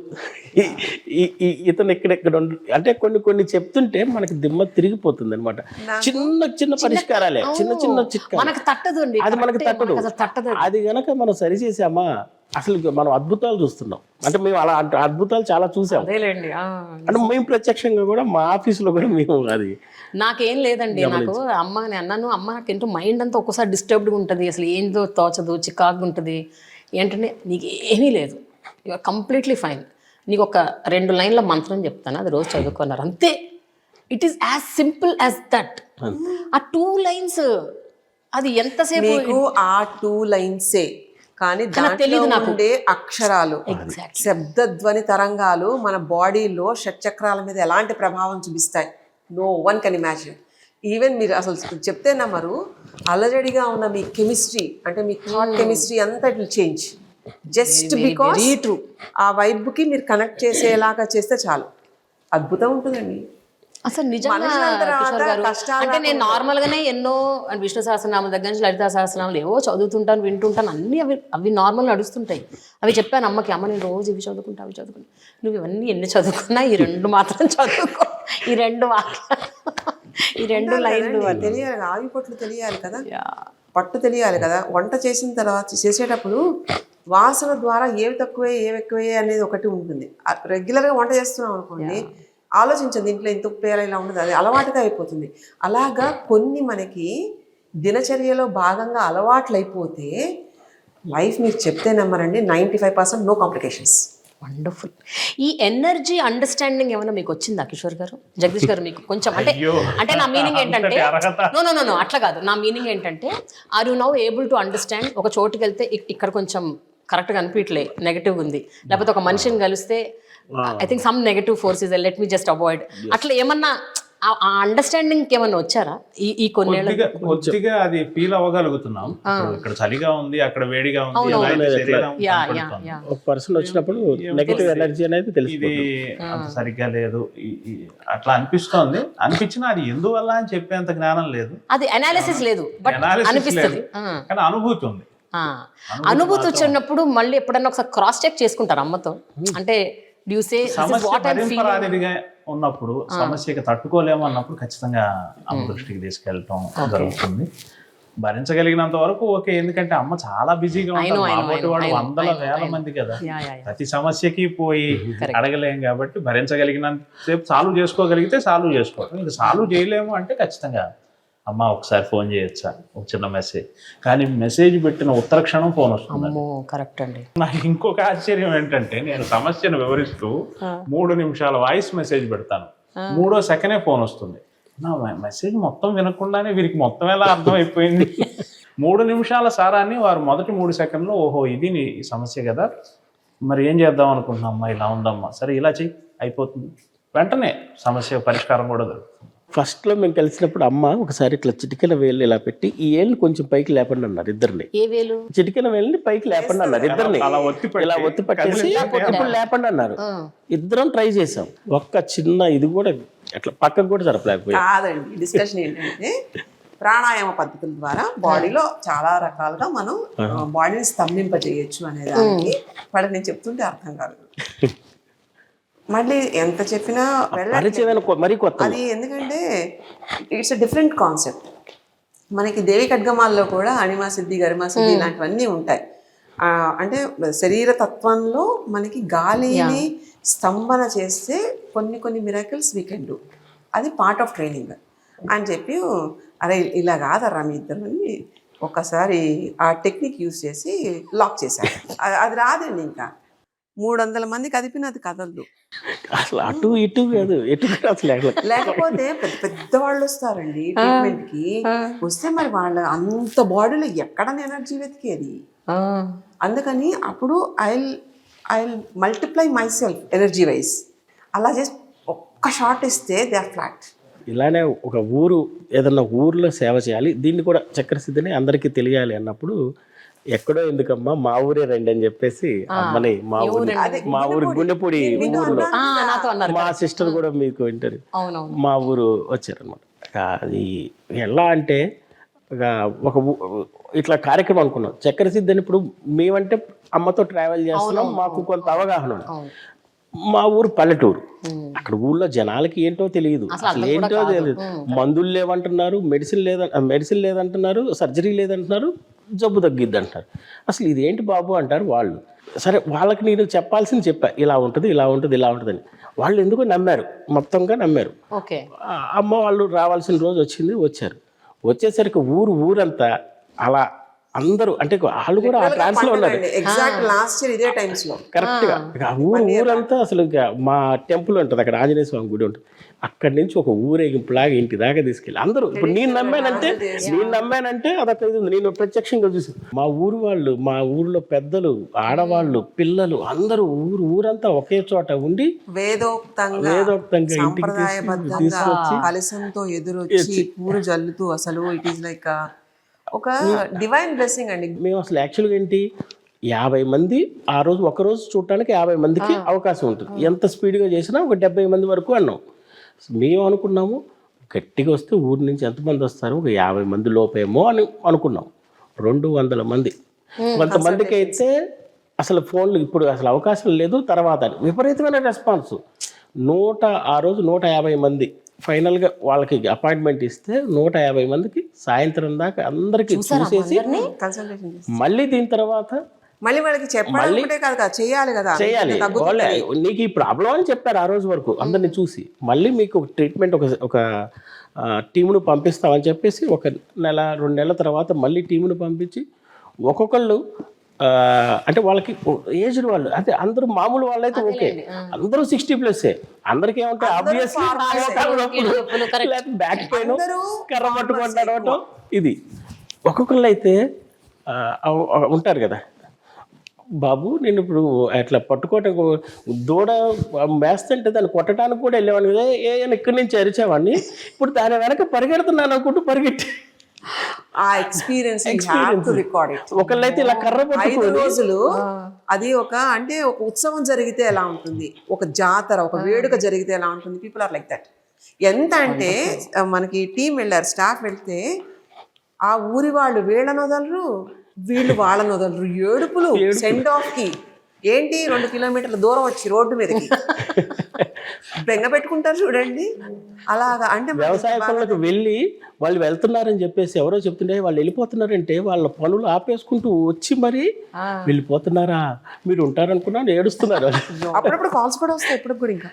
ఇతను ఇక్కడ అంటే కొన్ని చెప్తుంటే మనకి దిమ్మ తిరిగిపోతుంది అనమాట. చిన్న పరిష్కారాలే, చిన్న చిట్కా మనకు తట్టదు అండి, అది మనకి తట్టదు. అది గనక మనం సరి చేసామా అసలు మనం అద్భుతాలు చూస్తున్నాం. అంటే మేము అలా అద్భుతాలు చాలా చూసాం అంటే మేము ప్రత్యక్షంగా కూడా మా ఆఫీసులో కూడా మేము అది. నాకేం లేదండి, నాకు అమ్మ నేను అన్నాను, అమ్మ నాకు ఏంటో మైండ్ అంతా ఒక్కోసారి డిస్టర్బ్డ్గా ఉంటుంది, అసలు ఏందో తోచదు, చికాగ్గా ఉంటుంది. ఏంటంటే నీకు ఏమీ లేదు, యూఆర్ కంప్లీట్లీ ఫైన్, నీకు ఒక 2 లైన్ల మంత్రం చెప్తాను, అది రోజు చదువుకున్నారు అంతే. It is as simple as that. ఆ 2 లైన్స్ అది ఎంతసేపు మీకు ఆ 2 లైన్సే కానీ దాంట్లో ఉండే అక్షరాలు, శబ్దధ్వని తరంగాలు మన బాడీలో షట్చక్రాల మీద ఎలాంటి ప్రభావం చూపిస్తాయి no one can imagine. Even మీరు అసలు చెప్తే నమ్మరు, అలజడిగా ఉన్న మీ కెమిస్ట్రీ అంటే మీ థాట్ కెమిస్ట్రీ అంతా it will change just because ఆ వైబ్కి మీరు కనెక్ట్ చేసేలాగా చేస్తే చాలు, అద్భుతం ఉంటుందండి. అసలు నిజంగా కిషోర్ గారు, అంటే నేను నార్మల్గానే ఎన్నో విష్ణు సహస్రనామం దగ్గర నుంచి లలితా సహస్రనామాలు ఏవో చదువుతుంటాను, వింటుంటాను, అన్నీ అవి నార్మల్ నడుస్తుంటాయి. అవి చెప్పాను అమ్మకి, అమ్మ నేను రోజు ఇవి చదువుకుంటా, అవి చదువుకుంటా. నువ్వు ఇవన్నీ ఎన్ని చదువుకున్నా ఈ 2 మాత్రం చదువుకో, ఈ 2 ఈ 2 లైన్లు తెలియాలి, ఆవి పట్లు తెలియాలి కదా, పట్టు తెలియాలి కదా. వంట చేసిన తర్వాత చేసేటప్పుడు వాసన ద్వారా ఏవి తక్కువే ఏవి ఎక్కువే అనేది ఒకటి ఉంటుంది. రెగ్యులర్గా వంట చేస్తున్నాం అనుకోండి, ఆలోచించండి ఇంట్లో ఇంత ఉప్పు వేయాలి ఇలా ఉండదు, అది అలవాటుగా అయిపోతుంది. అలాగా కొన్ని మనకి దినచర్యలో భాగంగా అలవాట్లు అయిపోతే లైఫ్ మీరు చెప్తే నమ్మరండి 95% నో కాంప్లికేషన్స్. వండర్ఫుల్. ఈ ఎనర్జీ అండర్స్టాండింగ్ ఏమైనా మీకు వచ్చిందా కిషోర్ గారు? జగదీష్ గారు మీకు కొంచెం అంటే నా మీనింగ్ ఏంటంటే నో అట్లా కాదు, నా మీనింగ్ ఏంటంటే are you now able to understand, ఒక చోటుకి వెళ్తే ఇక్కడ కొంచెం కరెక్ట్గా అనిపించలే, నెగటివ్ ఉంది, లేకపోతే ఒక మనిషిని కలిస్తే I think some negative forces let me just avoid, అట్లా ఏమన్నా ఆ అండర్స్టాండింగ్ ఏమన్నా వచ్చారా ఈ కొన్నేళ్ళ? కొద్దిగా అది ఫీల్ అవ్వగలుగుతున్నాం. ఇక్కడ చలిగా ఉంది, అక్కడ వేడిగా ఉంది, ఒక పర్సన్ వచ్చినప్పుడు నెగటివ్ ఎనర్జీ అనేది ఇది అంత సరిగ్గా లేదు అట్లా అనిపిస్తోంది. అనిపించినా అది ఎందువల్ల అని చెప్పేంత జ్ఞానం లేదు, అది అనాలిసిస్ లేదు, బట్ అనిపిస్తుంది, కానీ అనుభూతి ఉంది. అనుభూతి వచ్చినప్పుడు మళ్ళీ ఎప్పుడన్నా ఒకసారి క్రాస్ చెక్ చేసుకుంటారు అమ్మతో, అంటే ఉన్నప్పుడు సమస్యకి తట్టుకోలేము అన్నప్పుడు ఖచ్చితంగా అమ్మ దృష్టికి తీసుకెళ్ళటం జరుగుతుంది. భరించగలిగినంత వరకు ఓకే, ఎందుకంటే అమ్మ చాలా బిజీగా ఉంటారు, కాబట్టి వాడు 100,000 మంది కదా, ప్రతి సమస్యకి పోయి అడగలేము. కాబట్టి భరించగలిగినంత సేపు సాల్వ్ చేసుకోగలిగితే సాల్వ్ చేసుకోవటం, ఇది సాల్వ్ చేయలేము అంటే ఖచ్చితంగా అమ్మ ఒకసారి ఫోన్ చేయొచ్చా, ఒక చిన్న మెసేజ్. కానీ మెసేజ్ పెట్టిన ఉత్తర క్షణం ఫోన్ వస్తుంది. కరెక్ట్ అండి. నాకు ఇంకొక ఆశ్చర్యం ఏంటంటే, నేను సమస్యను వివరిస్తూ 3 నిమిషాల వాయిస్ మెసేజ్ పెడతాను, 3వ సెకండే ఫోన్ వస్తుంది. నా మెసేజ్ మొత్తం వినకుండానే వీరికి మొత్తం ఎలా అర్థమైపోయింది. 3 నిమిషాల సారాన్ని వారు మొదటి 3 సెకండ్లో ఓహో ఇది నీ సమస్య కదా, మరి ఏం చేద్దాం అనుకుంటున్నామ్మా, ఇలా ఉందమ్మా, సరే ఇలా చెయ్యి, అయిపోతుంది. వెంటనే సమస్య పరిష్కారం కూడా దొరుకుతుంది. ఫస్ట్లో మేము కలిసినప్పుడు అమ్మ ఒకసారి ఇట్లా చిటికెన వేలు ఇలా పెట్టి ఈ ఏళ్ళు కొంచెం పైకి లేపండి అన్నారు ఇద్దరిని. ఏ వేలు? చిటికెన వేలుని పైకి లేపండి అన్నారు ఇద్దరిని, ఇలా ఒత్తి పట్టేసి ఇప్పుడు లేపండి అన్నారు. ఇద్దరం ట్రై చేసాం, ఒక్క చిన్న ఇది కూడా అట్లా పక్కకు కూడా జరపలేకపోయింది. కాదండి, డిస్కషన్ ఏంటంటే ప్రాణాయామ పద్ధతుల ద్వారా బాడీలో చాలా రకాలుగా మనం బాడీని స్తంభింపజేయచ్చు అనేదానికి వాడికి నేను చెప్తుంటే అర్థం కాదు. మళ్ళీ ఎంత చెప్పినా పరిచయం మరీ కొత్త. అది ఎందుకంటే ఇట్స్ అ డిఫరెంట్ కాన్సెప్ట్. మనకి దేవి ఖడ్గమాల్లో కూడా అణిమా సిద్ధి గరిమా సిద్ధి ఇలాంటివన్నీ ఉంటాయి. అంటే శరీర తత్వంలో మనకి గాలిని స్తంభన చేస్తే కొన్ని మిరాకిల్స్ వీ కెన్ డూ. అది పార్ట్ ఆఫ్ ట్రైనింగ్ అని చెప్పి, అరే ఇలా కాదర్రా మీ ఇద్దరిని ఒక్కసారి ఆ టెక్నిక్ యూజ్ చేసి లాక్ చేశారు. అది రాదండి, ఇంకా 300 మంది కదిపినది కదలదు అసలు అటు ఇటు కాదు, అసలు లేకపోతే పెద్దవాళ్ళు వస్తారండి ట్రీట్మెంట్ కి. వస్తే మరి వాళ్ళ అంత బాడీలో ఎక్కడ ఎనర్జీ వెతికేది. అందుకని అప్పుడు I multiply my self energy wise. అలా చేసి ఒక్క షాట్ ఇస్తే దే ఆర్ ఫ్లాట్. ఇలానే ఒక ఊరు ఏదన్నా ఊర్లో సేవ చేయాలి, దీన్ని కూడా చక్రసిద్ధిని అందరికీ తెలియాలి అన్నప్పుడు ఎక్కడో ఎందుకమ్మా మా ఊరే రండి అని చెప్పేసి అమ్మని మా ఊరు గుండెపూడి ఊర్లో మా సిస్టర్ కూడా మీకు ఇంటర్వ్యూ మా ఊరు వచ్చారనమాట. అది ఎలా అంటే ఒక ఇట్లా కార్యక్రమం అనుకున్నాం చక్రసిద్ధి అని. ఇప్పుడు మేమంటే అమ్మతో ట్రావెల్ చేస్తున్నాం, మాకు కొంత అవగాహన ఉంది. మా ఊరు పల్లెటూరు, అక్కడ ఊళ్ళో జనాలకి ఏంటో తెలియదు, అసలు ఏంటో తెలియదు. మందులు లేవంటున్నారు, మెడిసిన్ లేదంటున్నారు, సర్జరీ లేదంటున్నారు, జబ్బు తగ్గిద్ది అంటారు. అసలు ఇదేంటి బాబు అంటారు వాళ్ళు. సరే వాళ్ళకి నేను చెప్పాల్సింది చెప్పా, ఇలా ఉంటుంది ఇలా ఉంటుంది ఇలా ఉంటుందని. వాళ్ళు ఎందుకు నమ్మారు, మొత్తంగా నమ్మారు. అమ్మ వాళ్ళు రావాల్సిన రోజు వచ్చారు. వచ్చేసరికి ఊరంతా అలా అందరూ, అంటే వాళ్ళు కూడా ఆ ట్రాన్స్ లో ఉన్నారు. ఎగ్జాక్ట్ లాస్ట్ ఇయర్ ఇదే టైమ్స్ లో కరెక్ట్ గా ఊరంతా అసలు మా టెంపుల్ ఉంటుంది, అక్కడ ఆంజనేయ స్వామి గుడి ఉంటుంది. అక్కడి నుంచి ఒక ఊరేగింపులాగా ఇంటి దాకా తీసుకెళ్ళి అందరూ. ఇప్పుడు నేను నమ్మానంటే అదొక ఇది ఉంది, నేను ప్రత్యక్షంగా చూసాను. మా ఊరు వాళ్ళు, మా ఊర్లో పెద్దలు, ఆడవాళ్ళు, పిల్లలు అందరూ ఊరంతా ఒకే చోట ఉండి వేదోక్తంగా ఇంటికి తీసుకొచ్చి కలశంతో ఎదురొచ్చి పూలు జల్లుతూ, అసలు ఇట్ ఈస్ లైక్ ఒక డివైన్ బ్లెస్సింగ్ అండి. మేము అసలు యాక్చువల్గా ఏంటి 50 మంది ఆ రోజు, ఒకరోజు చూడటానికి 50 మందికి అవకాశం ఉంటుంది. ఎంత స్పీడ్గా చేసినా ఒక 70 మంది వరకు అన్నాం. మేము అనుకున్నాము గట్టిగా వస్తే ఊరి నుంచి ఎంతమంది వస్తారు, ఒక 50 మంది లోపేమో అని అనుకున్నాం. 200 మంది. కొంతమందికి అయితే అసలు ఫోన్లు ఇప్పుడు అసలు అవకాశం లేదు. తర్వాత విపరీతమైన రెస్పాన్స్. ఆ రోజు 150 మంది ఫైనల్గా వాళ్ళకి అపాయింట్మెంట్ ఇస్తే 150 మందికి సాయంత్రం దాకా అందరికి చూసేసి మళ్ళీ దీని తర్వాత మళ్ళీ వాళ్ళకి చేయాలి నీకు ఈ ప్రాబ్లం అని చెప్పారు. ఆ రోజు వరకు అందరిని చూసి మళ్ళీ మీకు ట్రీట్మెంట్ ఒక టీమును పంపిస్తామని చెప్పేసి 1 నెల 2 నెలల తర్వాత మళ్ళీ టీమును పంపించి ఒక్కొక్కళ్ళు అంటే వాళ్ళకి ఏజ్డ్ వాళ్ళు, అంటే అందరూ మామూలు వాళ్ళైతే ఓకే, అందరూ 60+. అందరికీ ఏమంటారు ఆబ్వియస్లీ బ్యాక్ పెయిన్, కర్ర పట్టుకుంటారు. ఇది ఒక్కొక్కళ్ళు అయితే ఉంటారు కదా, బాబు నేను ఇప్పుడు అట్లా పట్టుకోవటం దూడ మేస్తుంటే దాన్ని కొట్టడానికి కూడా వెళ్ళేవాడిని కదా, ఇక్కడి నుంచి అరిచేవాడిని, ఇప్పుడు దాని వెనక పరిగెడుతున్నాను అనుకుంటూ పరిగెట్టి ఆ ఎక్స్పీరియన్స్ ఒకళ్ళైతే ఇలా కర్ర 5 రోజులు అది ఒక ఉత్సవం జరిగితే ఎలా ఉంటుంది, ఒక జాతర, ఒక వేడుక జరిగితే ఎలా ఉంటుంది. People are like that. ఎంత అంటే మనకి టీం వెళ్ళారు, స్టాఫ్ వెళ్తే ఆ ఊరి వాళ్ళు వీళ్ళని వదలరు, వీళ్ళు వాళ్ళని వదలరు. ఏడుపులు సెండ్ ఆఫ్ కి ఏంటి 2 కిలోమీటర్ల దూరం వచ్చి రోడ్డు మీదకి బెంగ పెట్టుకుంటారు చూడండి. అలాగా అంటే వ్యవసాయ పనులకు వెళ్ళి వాళ్ళు వెళ్తున్నారని చెప్పేసి ఎవరో చెప్తుంటే వాళ్ళు వెళ్ళిపోతున్నారంటే వాళ్ళ పనులు ఆపేసుకుంటూ వచ్చి మరి వెళ్ళిపోతున్నారా మీరు ఉంటారనుకున్నాను ఏడుస్తున్నారు. అప్పుడప్పుడు కాల్స్ కూడా వస్తాయి, ఇప్పుడు కూడా ఇంకా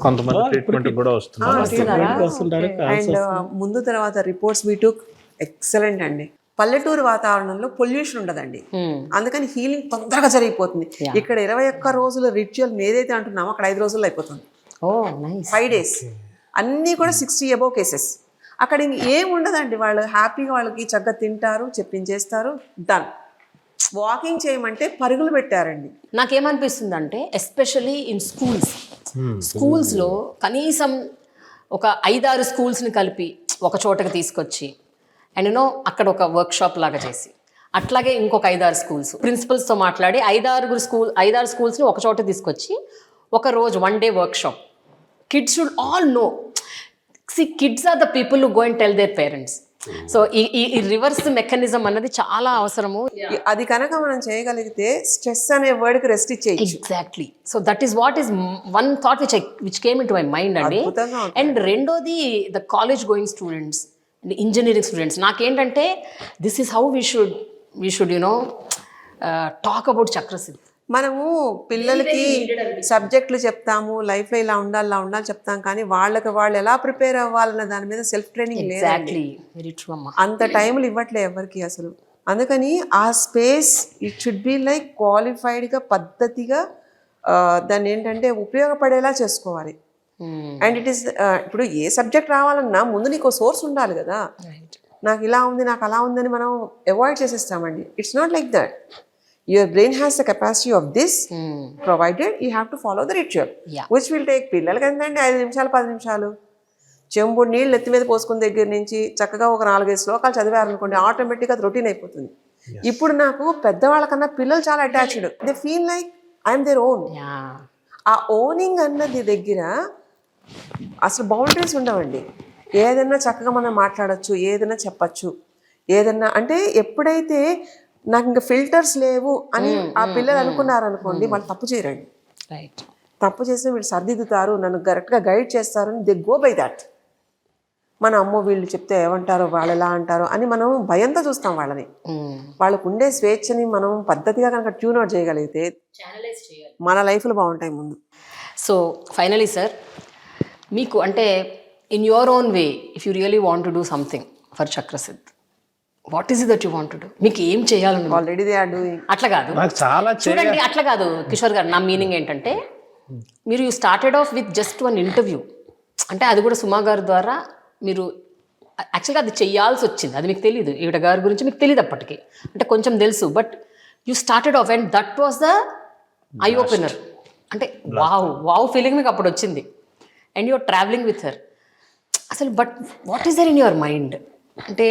కొంతమంది ట్రీట్మెంట్ కూడా వస్తుంటారు. అండ్ ముందు తర్వాత రిపోర్ట్స్ వీ టుక్ ఎక్సలెంట్ అండి. పల్లెటూరు వాతావరణంలో పొల్యూషన్ ఉండదండి, అందుకని హీలింగ్ తొందరగా జరిగిపోతుంది. ఇక్కడ 21 రోజుల రిచువల్ ఏదైతే అంటున్నామో అక్కడ 5 రోజుల్లో అయిపోతుంది. 5 days అన్నీ కూడా 60 above కేసెస్. అక్కడ ఏం ఉండదండి, వాళ్ళు హ్యాపీగా వాళ్ళకి చక్కగా తింటారు, చెప్పించేస్తారు, డన్. వాకింగ్ చేయమంటే పరుగులు పెట్టారండి. నాకేమనిపిస్తుంది అంటే ఎస్పెషల్లీ ఇన్ స్కూల్స్లో కనీసం ఒక 5-6 స్కూల్స్ని కలిపి ఒక చోటకి తీసుకొచ్చి అండ్ అక్కడ ఒక వర్క్షాప్ లాగా చేసి, అట్లాగే ఇంకొక 5-6 స్కూల్స్ ప్రిన్సిపల్స్తో మాట్లాడి 5-6 స్కూల్స్ని ఒక చోట తీసుకొచ్చి ఒక రోజు 1 day workshop. Kids should all know. Kids are the people who go and tell their parents. So ఈ రివర్స్ మెకానిజం అన్నది చాలా అవసరము. అది కనుక మనం చేయగలిగితే స్ట్రెస్ అనే వర్డ్కి రెస్ట్ ఇచ్చేయచ్చు. Exactly. So that is what is one thought which came in to my mind అండి. అద్భుతంగా ఉంటుంది. అండ్ రెండోది the college going students and engineering students, నాకేంటంటే this is how we should you know talk about Chakrasiddhi. మనము పిల్లలకి సబ్జెక్టులు చెప్తాము, లైఫ్లో ఇలా ఉండాలి చెప్తాం, కానీ వాళ్ళకి వాళ్ళు ఎలా ప్రిపేర్ అవ్వాలన్న దాని మీద సెల్ఫ్ ట్రైనింగ్ లేదు. ఎగ్జాక్ట్లీ, వెరీ ట్రూ అమ్మా. అంత టైంలు ఇవ్వట్లే ఎవరికి అసలు. అందుకని ఆ space it should be like క్వాలిఫైడ్గా పద్ధతిగా దాన్ని ఏంటంటే ఉపయోగపడేలా చేసుకోవాలి. అండ్ ఇట్ ఈస్ ఇప్పుడు ఏ సబ్జెక్ట్ రావాలన్నా ముందు నీకు సోర్స్ ఉండాలి కదా. నాకు ఇలా ఉంది, నాకు అలా ఉందని మనం అవాయిడ్ చేసేస్తామండి. It's not like that. Your brain has the capacity of this, provided you have to follow the ritual, which will take పిల్లలకి ఎంతంటే 5 నిమిషాలు 10 నిమిషాలు. చెంబుడు నీళ్ళు ఎత్తి మీద పోసుకున్న దగ్గర నుంచి చక్కగా ఒక 4-5 శ్లోకాలు చదివారనుకోండి, ఆటోమేటిక్గా అది రొటీన్ అయిపోతుంది. ఇప్పుడు నాకు పెద్దవాళ్ళకన్నా పిల్లలు చాలా attached. They feel like I'm their own. ఆ ఓనింగ్ అన్నది దగ్గర అసలు బౌండరీస్ ఉండవండి. ఏదైనా చక్కగా మనం మాట్లాడచ్చు, ఏదైనా చెప్పచ్చు, ఏదన్నా అంటే ఎప్పుడైతే నాకు ఇంకా ఫిల్టర్స్ లేవు అని ఆ పిల్లలు అనుకున్నారనుకోండి, వాళ్ళు తప్పు చేయరండి. రైట్. తప్పు చేస్తే వీళ్ళు సర్దిద్దుతారు, నన్ను కరెక్ట్గా గైడ్ చేస్తారు అని దే గో బై దాట్. మన అమ్మో వీళ్ళు చెప్తే ఏమంటారో, వాళ్ళు ఎలా అంటారో అని మనం భయంతో చూస్తాం వాళ్ళని. వాళ్ళకు ఉండే స్వేచ్ఛని మనం పద్ధతిగా కనుక ట్యూన్ అవుట్ చేయగలిగితే మన లైఫ్లు బాగుంటాయి ముందు. సో ఫైనలీ సార్, మీకు అంటే in your own way if you really want to do something for Chakrasiddh, what is it that you want to do? మీకు ఏం చేయాలని? Already they are doing. అట్లా కాదు, నాకు చాలా చూడండి, అట్లా కాదు కిషోర్ గారు. నా మీనింగ్ ఏంటంటే మీరు you started of with just one interview, అంటే అది కూడా సుమా గారి ద్వారా మీరు యాక్చువల్గా అది చెయ్యాల్సి వచ్చింది. అది మీకు తెలియదు, ఈవిడ గారి గురించి మీకు తెలియదు అప్పటికి, అంటే కొంచెం తెలుసు, but you started off and that was the eye opener. అంటే వావ్ ఫీలింగ్ మీకు అప్పుడు వచ్చింది. And you're travelling with her. అసలు but what is there in your mind? అంటే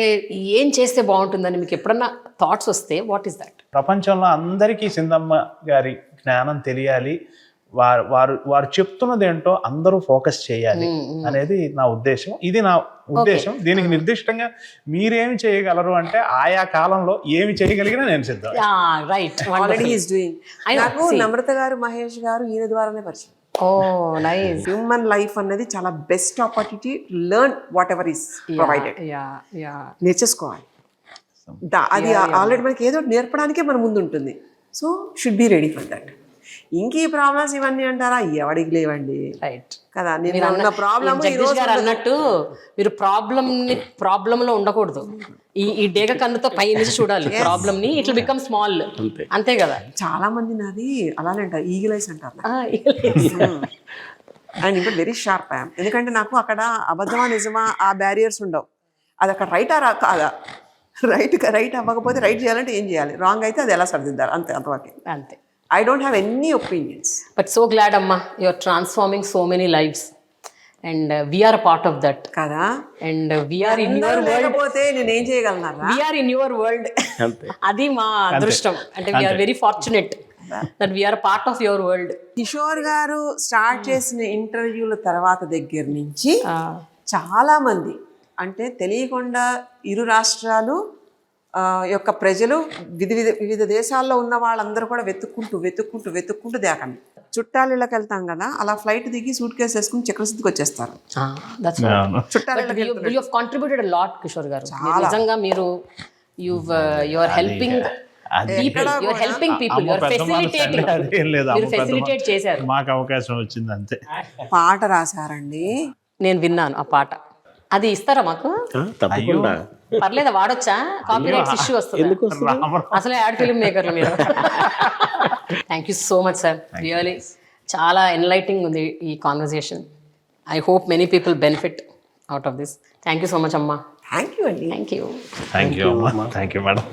ఏం చేస్తే బాగుంటుందని మీకు ఎప్పుడన్నా థాట్స్ వస్తే వాట్ ఈస్ దట్? ప్రపంచంలో అందరికీ సింధమ్మ గారి జ్ఞానం తెలియాలి, వారు చెప్తున్నది ఏంటో అందరూ ఫోకస్ చేయాలి అనేది నా ఉద్దేశం. ఇది నా ఉద్దేశం. దీనికి నిర్దిష్టంగా మీరేమి చేయగలరు అంటే ఆయా కాలంలో ఏమి చేయగలిగినా నేను సిద్ధం. రైట్. Already is doing. నాకు నమ్రత గారు, మహేష్ గారు ఈయన ద్వారానే పరిచయం. నైస్. హ్యూమన్ లైఫ్ అన్నది చాలా best opportunity. Learn whatever is provided. నేర్చేసుకోవాలి. అది ఆల్రెడీ మనకి ఏదో నేర్పడానికే మన ముందు ఉంటుంది. So should be ready for that. ఇంక ఈ ప్రాబ్లమ్స్ ఇవన్నీ అంటారా, ఎవడికి లేవండి. రైట్ కదా. నేను ప్రాబ్లమ్ అన్నట్టు మీరు ప్రాబ్లంలో ఉండకూడదు. ఈ డేగ కన్నుతో పై నుంచి చూడాలి ప్రాబ్లమ్ ని. It will become small. అంతే కదా. చాలా మంది నాది అలానే అంటారు, ఈగిలైస్ అంటారు. అండ్ ఇంకా వెరీ షార్ప్ ఐఎమ్. ఎందుకంటే నాకు అక్కడ అబద్ధమా నిజమా ఆ బ్యారియర్స్ ఉండవు. అది అక్కడ రైట్ ఆ కాదా, రైట్ అవ్వకపోతే రైట్ చేయాలంటే ఏం చేయాలి, రాంగ్ అయితే అది ఎలా సర్దిద్దారు, అంతవరకు. అంతే. I don't have any opinions. But so glad, Amma, you're transforming so many lives. And we are a part of that. Kada. And we are in your world. లేకపోతే నేను ఏం చేయగలనా? We are in your world. అది మా అదృష్టం. అంటే we are very fortunate that we are a part of your world. Kishore గారు స్టార్ట్ చేసిన ఇంటర్వ్యూల తర్వాత దగ్గర నుంచి చాలా మంది, అంటే తెలియకుండా ఇరు రాష్ట్రాలు యొక్క ప్రజలు వివిధ దేశాల్లో ఉన్న వాళ్ళందరూ కూడా వెతుక్కుంటూ దేకండి. చుట్టాలిళ్ళకి వెళ్తాం కదా, అలా ఫ్లైట్ దిగి సూట్ కేసు వేసుకుని చక్రసిద్ధికి వచ్చేస్తారు. చుట్టాలిళ్ళకి you have contributed a lot, Kishore గారు. నిజంగా మీరు you are helping people. You are helping people. You are facilitating. మీరు facilitate చేశారు. మాకు అవకాశం వచ్చింది అంతే. పాట రాశారండి, నేను విన్నాను ఆ పాట. అది ఇస్తారా మాకు? తప్పకుండా. పర్లేదా, వాడొచ్చా? కాపీరైట్స్ ఇష్యూ వస్తుంది అసలే యాడ్ ఫిల్మ్ మేకర్లు మీరు. Thank you so much sir. Really చాలా ఎన్లైటింగ్ ఉంది ఈ conversation. I hope many people benefit out of this. Thank you so much అమ్మా. థ్యాంక్ యూ అండి. Thank you. థ్యాంక్ యూ అమ్మా. Thank you madam.